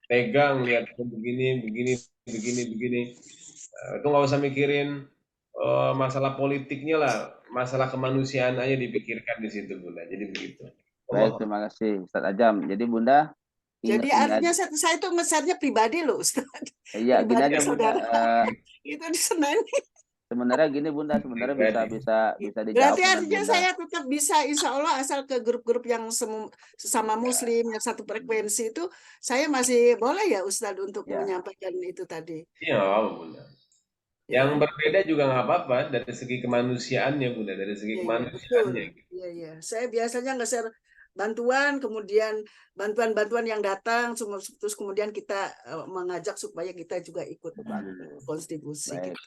tegang lihat begini. Itu nggak usah mikirin masalah politiknya lah, masalah kemanusiaan aja dipikirkan di situ Bunda. Jadi begitu. Baik, terima kasih Ustaz Ajam. Jadi Bunda, jadi artinya saya itu nge-share-nya pribadi loh Ustaz. Iya, gini aja Bunda. Itu di Senin. Sebenarnya gini Bunda, sebenarnya bisa dijawab. Berarti artinya saya tetap bisa insya Allah asal ke grup-grup yang sesama Muslim yang satu frekuensi itu saya masih boleh ya Ustadz untuk menyampaikan itu tadi. Iya Bunda. Yang berbeda juga nggak apa-apa dari segi kemanusiaannya Bunda, dari segi kemanusiaannya. Iya. Saya biasanya nge-share bantuan, kemudian bantuan yang datang, terus kemudian kita mengajak supaya kita juga ikut kontribusi. Gitu.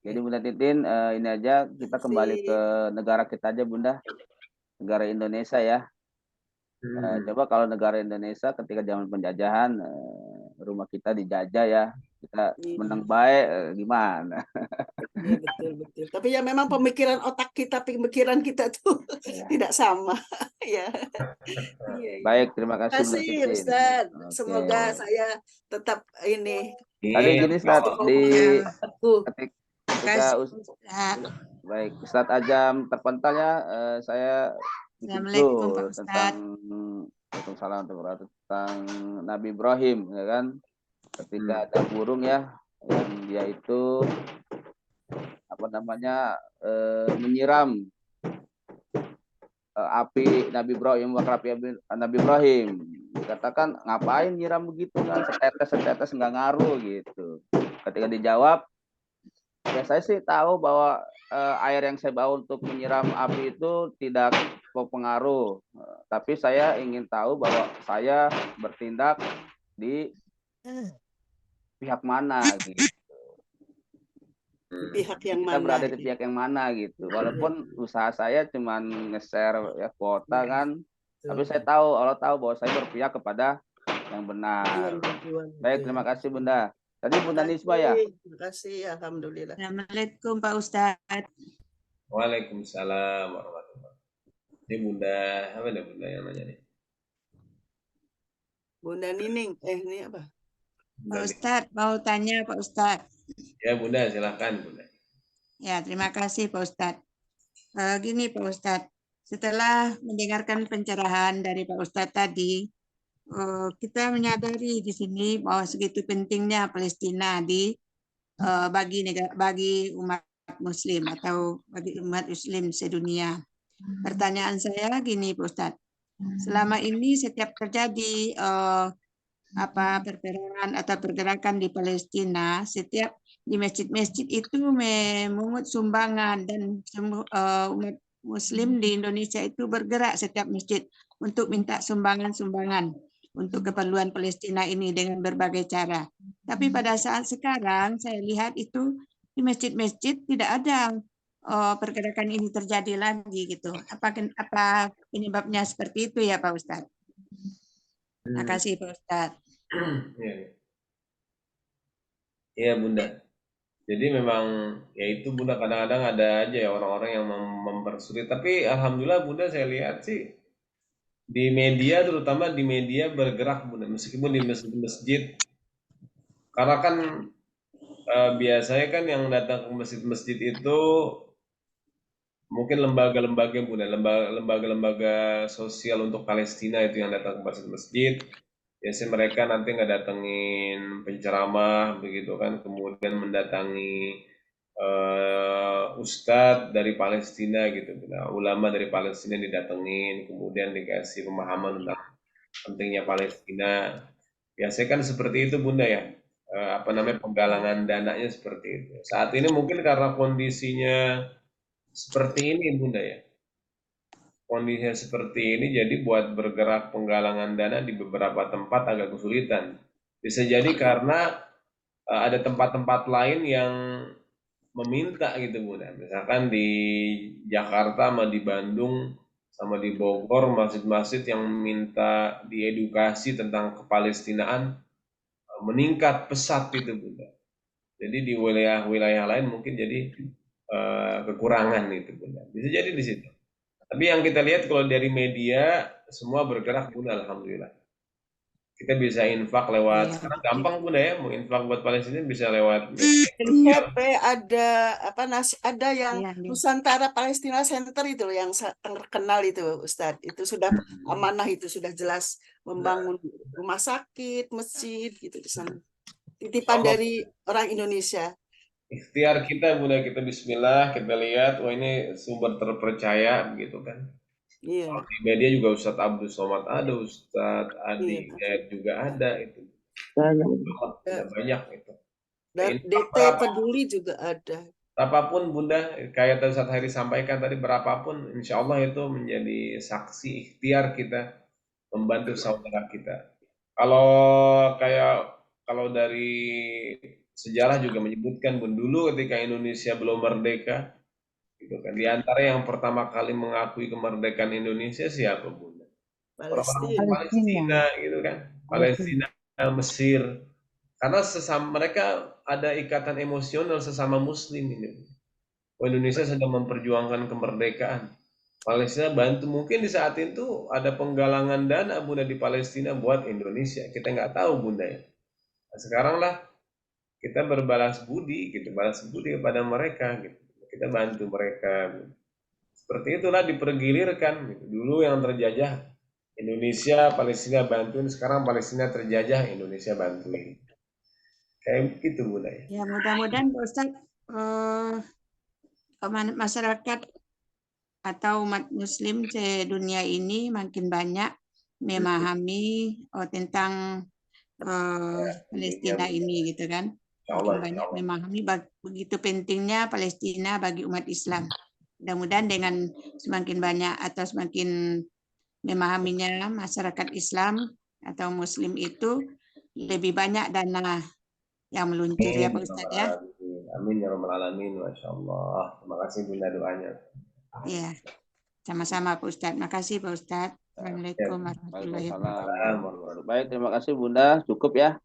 Jadi Bunda Titin, ini aja kita kembali ke negara kita aja Bunda, negara Indonesia ya. Coba kalau negara Indonesia ketika zaman penjajahan, rumah kita dijajah ya, kita menang baik, gimana? Iya, betul. Tapi ya memang pemikiran kita tuh tidak sama. Ya. Baik, terima kasih Bunda Titin. Ustaz. Semoga saya tetap ini. Tadi gini Ustaz, ketika baik Ustadz Ajam terpental ya, saya Assalamualaikum tentang Nabi Ibrahim ya kan. ketika ada burung ya yang dia itu apa namanya menyiram api Nabi Ibrahim, Nabi Ibrahim. Dikatakan ngapain nyiram begitu kan, setetes nggak ngaruh gitu. Ketika dijawab, ya saya sih tahu bahwa air yang saya bawa untuk menyiram api itu tidak berpengaruh. Tapi saya ingin tahu bahwa saya bertindak di pihak mana gitu. Pihak yang Kita mana? berada di pihak yang mana gitu. Walaupun usaha saya cuman nge-share ya kuota kan, tapi saya tahu, Allah tahu bahwa saya berpihak kepada yang benar. Baik, terima kasih Bunda. Tadi Bunda Nisba ya? Terima kasih, alhamdulillah. Assalamualaikum Pak Ustadz. Waalaikumsalam warahmatullahi wabarakatuh. Ini Bunda, apa ada Bunda yang nanya nih? Bunda Nining, ini apa? Pak Ustadz, mau tanya Pak Ustadz. Ya Bunda, silahkan Bunda. Ya, terima kasih Pak Ustadz. Gini Pak Ustadz, setelah mendengarkan pencerahan dari Pak Ustadz tadi, kita menyadari di sini bahwa segitu pentingnya Palestina bagi umat Muslim atau bagi umat Muslim sedunia. Pertanyaan saya gini Pak Ustadz, selama ini setiap terjadi perperangan atau pergerakan di Palestina, setiap di masjid-masjid itu memungut sumbangan dan umat Muslim di Indonesia itu bergerak setiap masjid untuk minta sumbangan-sumbangan untuk keperluan Palestina ini dengan berbagai cara. Tapi pada saat sekarang saya lihat itu di masjid-masjid tidak ada pergerakan ini terjadi lagi gitu. Apa penyebabnya seperti itu ya Pak Ustadz? Terima kasih Pak Ustadz. Iya Bunda. Jadi memang ya itu Bunda, kadang-kadang ada aja ya orang-orang yang mempersulit. Tapi alhamdulillah Bunda, saya lihat sih di media, terutama di media bergerak Bunda, meskipun di masjid-masjid. Karena kan biasanya kan yang datang ke masjid-masjid itu mungkin lembaga-lembaga Bunda, lembaga-lembaga sosial untuk Palestina itu yang datang ke masjid-masjid. Biasanya mereka nanti nggak datengin penceramah begitu kan, kemudian mendatangi ustadz dari Palestina gitu, ulama dari Palestina didatengin, kemudian dikasih pemahaman tentang pentingnya Palestina. Biasanya kan seperti itu Bunda ya, penggalangan dananya seperti itu. Saat ini mungkin karena kondisinya seperti ini Bunda ya, kondisinya seperti ini, jadi buat bergerak penggalangan dana di beberapa tempat agak kesulitan. Bisa jadi karena ada tempat-tempat lain yang meminta gitu Bunda. Misalkan di Jakarta sama di Bandung sama di Bogor, masjid-masjid yang minta diedukasi tentang kepalestinaan meningkat pesat gitu Bunda. Jadi di wilayah-wilayah lain mungkin jadi kekurangan gitu Bunda. Bisa jadi di situ. Tapi yang kita lihat kalau dari media semua bergerak Bunda, alhamdulillah. Kita bisa infak lewat, sekarang gampang Bunda ya, mau infak buat Palestina bisa lewat Iya, ada yang Nusantara Palestina Center itu loh, yang terkenal itu Ustadz. Itu sudah amanah, itu sudah jelas membangun rumah sakit, masjid gitu di sana. Titipan dari orang Indonesia. Ikhtiar kita Bunda, kita bismillah, kita lihat, wah ini sumber terpercaya gitu kan. Iya. Di media juga Ustadz Abdul Somad ada, Ustadz Adi juga ada itu. Banyak itu. Dan DT Peduli juga ada. Apapun Bunda, kayak tadi Ustadz Heri sampaikan tadi, berapapun insya Allah itu menjadi saksi ikhtiar kita membantu saudara kita. Kalau dari sejarah juga menyebutkan Bunda, dulu ketika Indonesia belum merdeka, gitu kan, di antara yang pertama kali mengakui kemerdekaan Indonesia siapa Bunda? Palestina gitu kan, Palestina, Mesir, karena mereka ada ikatan emosional sesama Muslim ini. Indonesia sedang memperjuangkan kemerdekaan, Palestina bantu, mungkin di saat itu ada penggalangan dana Bunda di Palestina buat Indonesia, kita nggak tahu Bunda ya. Nah, sekarang lah kita balas budi kepada mereka gitu. Kita bantu mereka. Seperti itulah dipergilirkan. Dulu yang terjajah Indonesia, Palestina bantuin. Sekarang Palestina terjajah, Indonesia bantuin. Kayak begitu Bunda ya. Ya, mudah-mudahan Pak Ustadz masyarakat atau umat Muslim sedunia ini makin banyak memahami tentang Palestina ini gitu kan. Makin banyak memahami begitu pentingnya Palestina bagi umat Islam. Mudah-mudahan dengan semakin banyak atau semakin memahaminya masyarakat Islam atau Muslim itu lebih banyak dana yang meluncur ya Pak Ustadz ya. Amin ya rabbal alamin. Masya Allah. Terima kasih Bunda doanya. Ya, sama-sama Pak Ustadz. Makasih Pak Ustadz. Assalamualaikum warahmatullahi wabarakatuh. Baik, terima kasih Bunda. Cukup ya.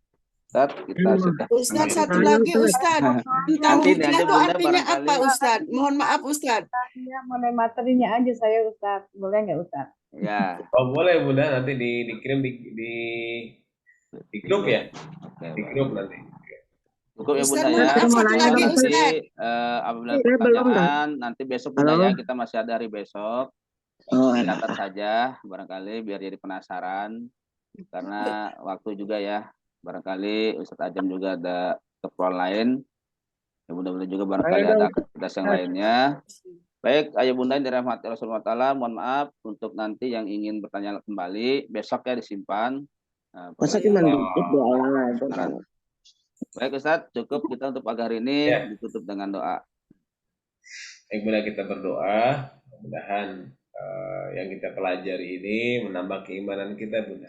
Ustadz, kita sudah. Ustadz, satu lagi Ustadz. Tentang Nanti hijrah itu Bunda artinya barangkali. apa Ustadz? Mohon maaf Ustadz. Mengenai materinya aja saya Ustadz. Boleh nggak Ustadz? Ya. Oh boleh Bunda, nanti dikirim di grup ya. Di grup nanti. Cukup ya Bunda Ustadz, ya. maaf, satu lagi Nanti Ustadz. apabila ada pertanyaan, nanti besok Bunda ya, kita masih ada hari besok. Catat saja barangkali biar jadi penasaran. Karena waktu juga ya. Barangkali Ustadz Ajam juga ada keperluan lain. Ya mudah-mudahan juga barangkali ada aktivitas yang lainnya. Baik, ayah bunda yang dirahmati Rasulullah Ta'ala, mohon maaf untuk nanti yang ingin bertanya kembali, besok ya disimpan. Baik Ustadz, cukup kita untuk pagi hari ini ditutup dengan doa. Baik Bunda, kita berdoa, mudah-mudahan yang kita pelajari ini menambah keimanan kita Bunda,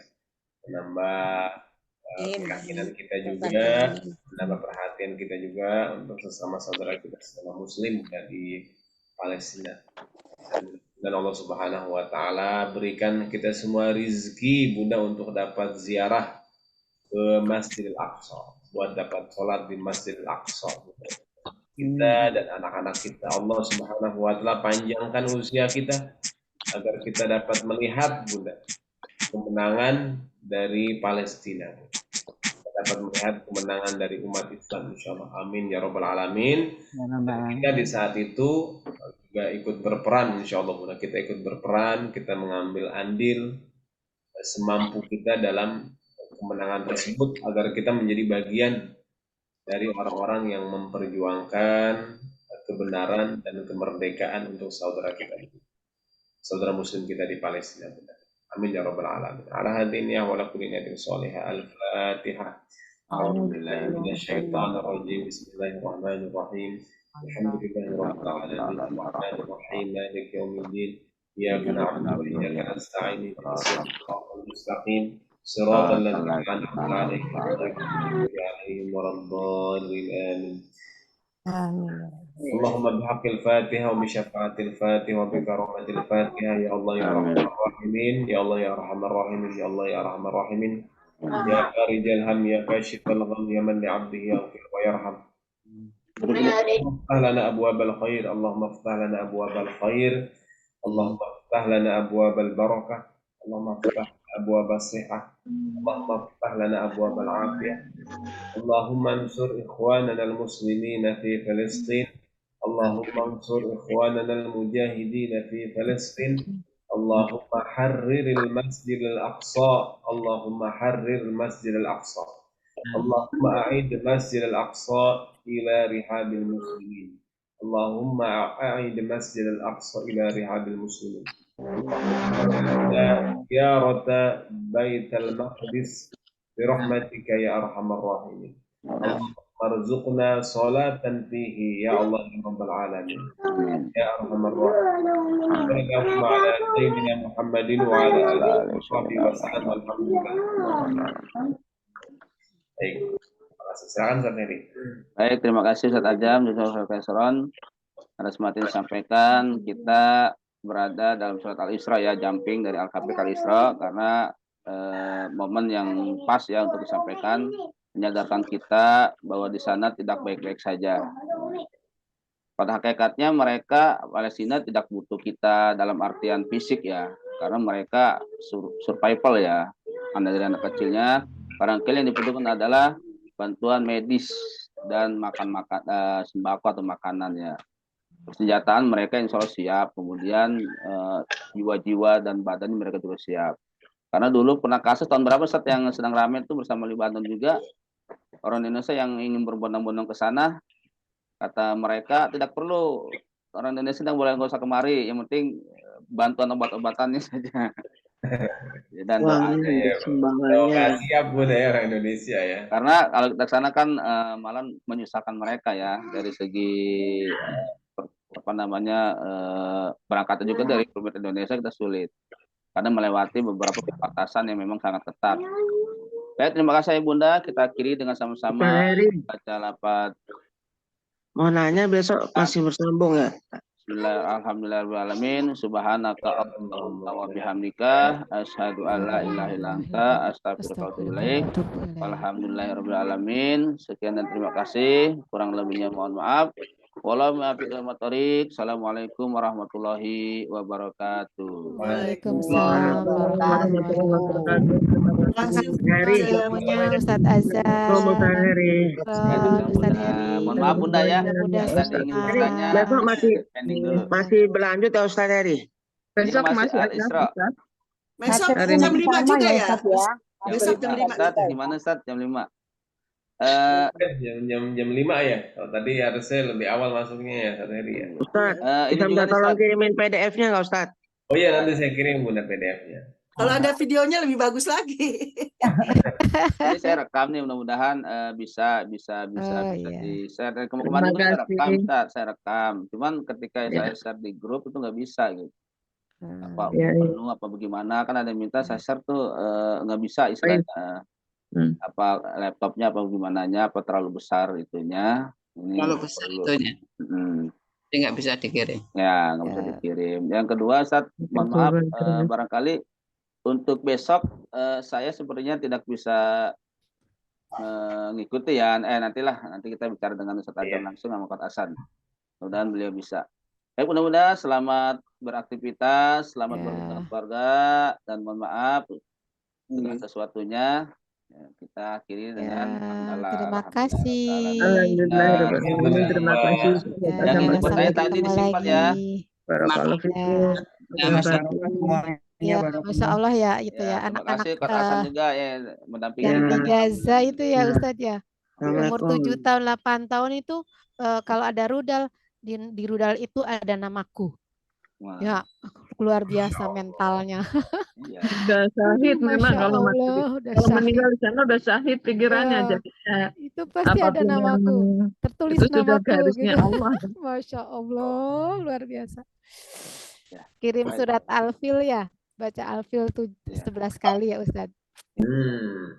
menambah keyakinan kita juga, menambah perhatian kita juga untuk sesama saudara kita sesama Muslim di Palestina. Dan Allah Subhanahu wa Ta'ala berikan kita semua rizki Bunda untuk dapat ziarah ke Masjidil Aqsa, buat dapat sholat di Masjidil Aqsa. Kita dan anak-anak kita, Allah Subhanahu wa Ta'ala panjangkan usia kita agar kita dapat melihat Bunda kemenangan dari Palestina. Dapat melihat kemenangan dari umat Islam insyaallah. Amin ya rabbal alamin. Kita di saat itu juga ikut berperan insyaallah Bunda. Kita ikut berperan, kita mengambil andil semampu kita dalam kemenangan tersebut agar kita menjadi bagian dari orang-orang yang memperjuangkan kebenaran dan kemerdekaan untuk saudara kita, saudara muslim kita di Palestina Bunda. Amin ya rabbal alamin. Ala hadhihi wa ala kulli niyatin shalihah. Al-Fatihah. A'udzu billahi minasyaitonir rajim. Bismillahirrahmanirrahim. Alhamdulillahi rabbil alamin. Arrahmanir rahim. Maliki yaumiddin. Iyyaka na'budu wa iyyaka nasta'in. Ihdinas siratal mustaqim. Siratal ladzina an'amta 'alaihim ghairil maghdubi 'alaihim waladdallin. Amin. Allahumma bihaqil Fatihah wa bisyafaatil Fatihah wa bikaromatil Fatihah ya Allah ya Rahman Rahimin ya Allah ya Rahman Rahimin ya Allah ya Rahman Rahimin ya Farijal Ham ya Kashifal Gham ya man li'abdihi yaghfir wa yarham. Iftah lana abwabal khair, Allahumma iftah lana abwabal khair, Allahumma iftah lana abwabal barakah, Allahumma iftah abwabas sihah, Allahumma iftah lana abwabal afiyah. Allahumma ansur ikhwanana al-muslimina fi Palestin, Allahumma ansur ikhwanana al-mujahidina fi Palestin, Allahumma harriril masjid al-aqsa, Allahumma harrir masjid al-aqsa, Allahumma a'id masjid al-aqsa ila rihabil muslimin, Allahumma a'id masjid al-aqsa ila rihabil muslimin. Ya Rata Bait al-Maqdis birahmatika ya arhamar rahimin. Warzuqna salatan fihi ya Allah ya rabbal alamin. Ya arhamar rahimin. Sallallahu ala sayyidina Muhammadin wa ala alihi wa sallam. Alhamdulillah. Baik. Silakan Ustaz Heri. Baik, terima kasih Ustaz Ajam dan Ustaz Kesron. Atas materi disampaikan, kita berada dalam surat Al-Isra ya, jumping dari Al-Kafir ke Al-Isra karena momen yang pas ya untuk disampaikan, menyadarkan kita bahwa di sana tidak baik-baik saja. Pada hakikatnya mereka Palestina tidak butuh kita dalam artian fisik ya, karena mereka survival ya. Dari anak kecilnya, barangkali yang dibutuhkan adalah bantuan medis dan sembako atau makanan ya. Persenjataan mereka insya Allah siap, kemudian jiwa-jiwa dan badan mereka juga siap. Karena dulu pernah kasus tahun berapa Ustaz yang sedang ramai itu bersama Libanon juga, orang Indonesia yang ingin berbondong-bondong ke sana, kata mereka tidak perlu, orang Indonesia tidak boleh, nggak usah kemari, yang penting bantuan obat-obatannya saja. Dan doanya Iya, doa siap Bunda ya orang Indonesia ya. karena kalau kita ke sana kan malah menyusahkan mereka ya dari segi apa namanya berangkatnya juga dari Republik Indonesia kita sulit karena melewati beberapa perbatasan yang memang sangat ketat. Baik, terima kasih Bunda, kita akhiri dengan sama-sama baca lapat. Mau nanya besok masih bersambung ya? Alhamdulillahirrahmanirrahim. Subhanaka Allahumma wa bihamdika asyhadu an la ilaha illa anta astaghfiruka wa atubu ilaik. Alhamdulillahirrahmanirrahim. Sekian dan terima kasih. Kurang lebihnya mohon maaf. Assalamualaikum warahmatullahi wabarakatuh. Waalaikumsalam warahmatullahi wabarakatuh. Semuanya Ustadz Azhar. Ustadz Heri. Mohon maaf Bunda ya. Besok masih berlanjut ya Ustadz Heri. Besok masih Al-Isra. Besok jam 5 juga ya? Besok jam 5. Gimana Ustadz? Jam 5. Jam 5 ya. Oh, tadi harusnya lebih awal masuknya ya, Ustadz Heri ya. Ustadz, kita minta tolong kirimin PDF-nya nggak Ustadz? Oh iya, nanti saya kirim Bunda PDF-nya. Kalau ada videonya lebih bagus lagi. Jadi saya rekam nih, mudah-mudahan bisa di-share. Kemarin saya rekam, Ustadz, saya rekam. Cuman ketika saya share di grup itu nggak bisa gitu. Apa penuh apa bagaimana, kan ada yang minta saya share tuh nggak bisa istilahnya. Apa laptopnya apa gimananya, apa terlalu besar itunya. Ini terlalu besar itunya. Jadi nggak bisa dikirim. Ya, nggak bisa dikirim. Yang kedua, Ustadz, mohon maaf, barangkali untuk besok saya sepertinya tidak bisa mengikuti ya. Nanti kita bicara dengan Ustadz Adam langsung sama Ustadz Hasan. Mudah-mudahan beliau bisa. Baik, mudah-mudahan selamat beraktivitas, selamat berkeluarga, dan mohon maaf segala sesuatunya. Kita akhiri dengan terima kasih. Terima kasih. Yang info saya tadi disimpan ya. Ya, Masya Allah ya, itu ya anak-anak juga ya mendampingi yang di Gaza itu ya Ustadz ya, umur 7 tahun 8 tahun itu kalau ada rudal di rudal itu ada namaku. Ya, luar biasa mentalnya. Udah syahid memang kalau meninggal di sana udah syahid pikirannya jadi itu pasti ada namaku, tertulis itu sudah namaku garisnya gitu. Allah. Masya Allah, luar biasa. Kirim surat Al-Fil ya, baca Al-Fil 11 kali ya Ustadz.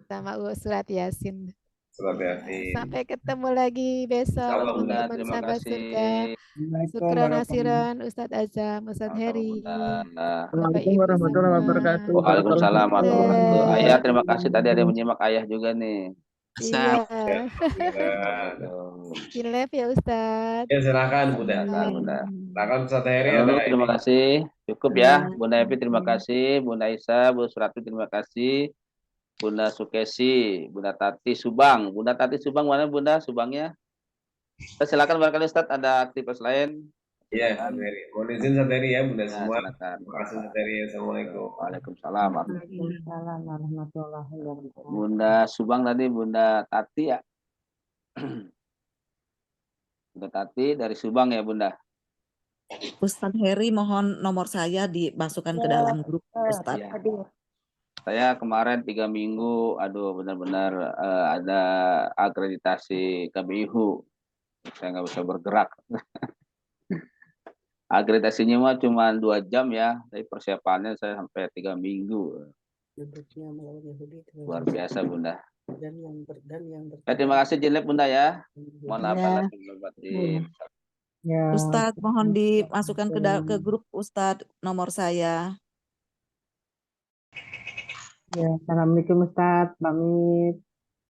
Sama surat Yasin. Sampai ketemu lagi besok teman-teman sahabat surga. Syukran hasiran Ustadz Azam, Ustadz Heri. Assalamualaikum warahmatullahi wabarakatuh. Waalaikumsalam warahmatullahi wabarakatuh. Ayah, terima kasih tadi ada yang menyimak ayah juga nih. Iya. In live ya Ustadz. Ya silakan Bunda. Silakan Ustadz Heri. Terima kasih. Cukup ya Bunda Evi, terima kasih. Bunda Isa, Bu Surati, terima kasih. Bunda Sukesi, Bunda Tati Subang. Bunda Tati Subang mana Bunda Subangnya? Silakan barangkali Ustadz ada aktivitas lain. Iya, mohon izin Ustadz Heri ya Bunda semua. Terima kasih Ustadz Heri. Assalamualaikum. Waalaikumsalam. Waalaikumsalam warahmatullahi wabarakatuh. Bunda Subang tadi Bunda Tati ya. Bunda Tati dari Subang ya Bunda. Ustadz Heri, mohon nomor saya dimasukkan ke dalam grup Ustadz. Saya kemarin 3 minggu, aduh benar-benar ada akreditasi KBIHU. Saya nggak bisa bergerak. Akreditasinya mah cuma 2 jam ya, tapi persiapannya saya sampai 3 minggu. Luar biasa Bunda. Terima kasih Jinlep Bunda ya. Mohon maaf lagi. Ustadz, mohon dimasukkan ke grup Ustadz nomor saya. Ya, assalamualaikum Ustadz, pamit.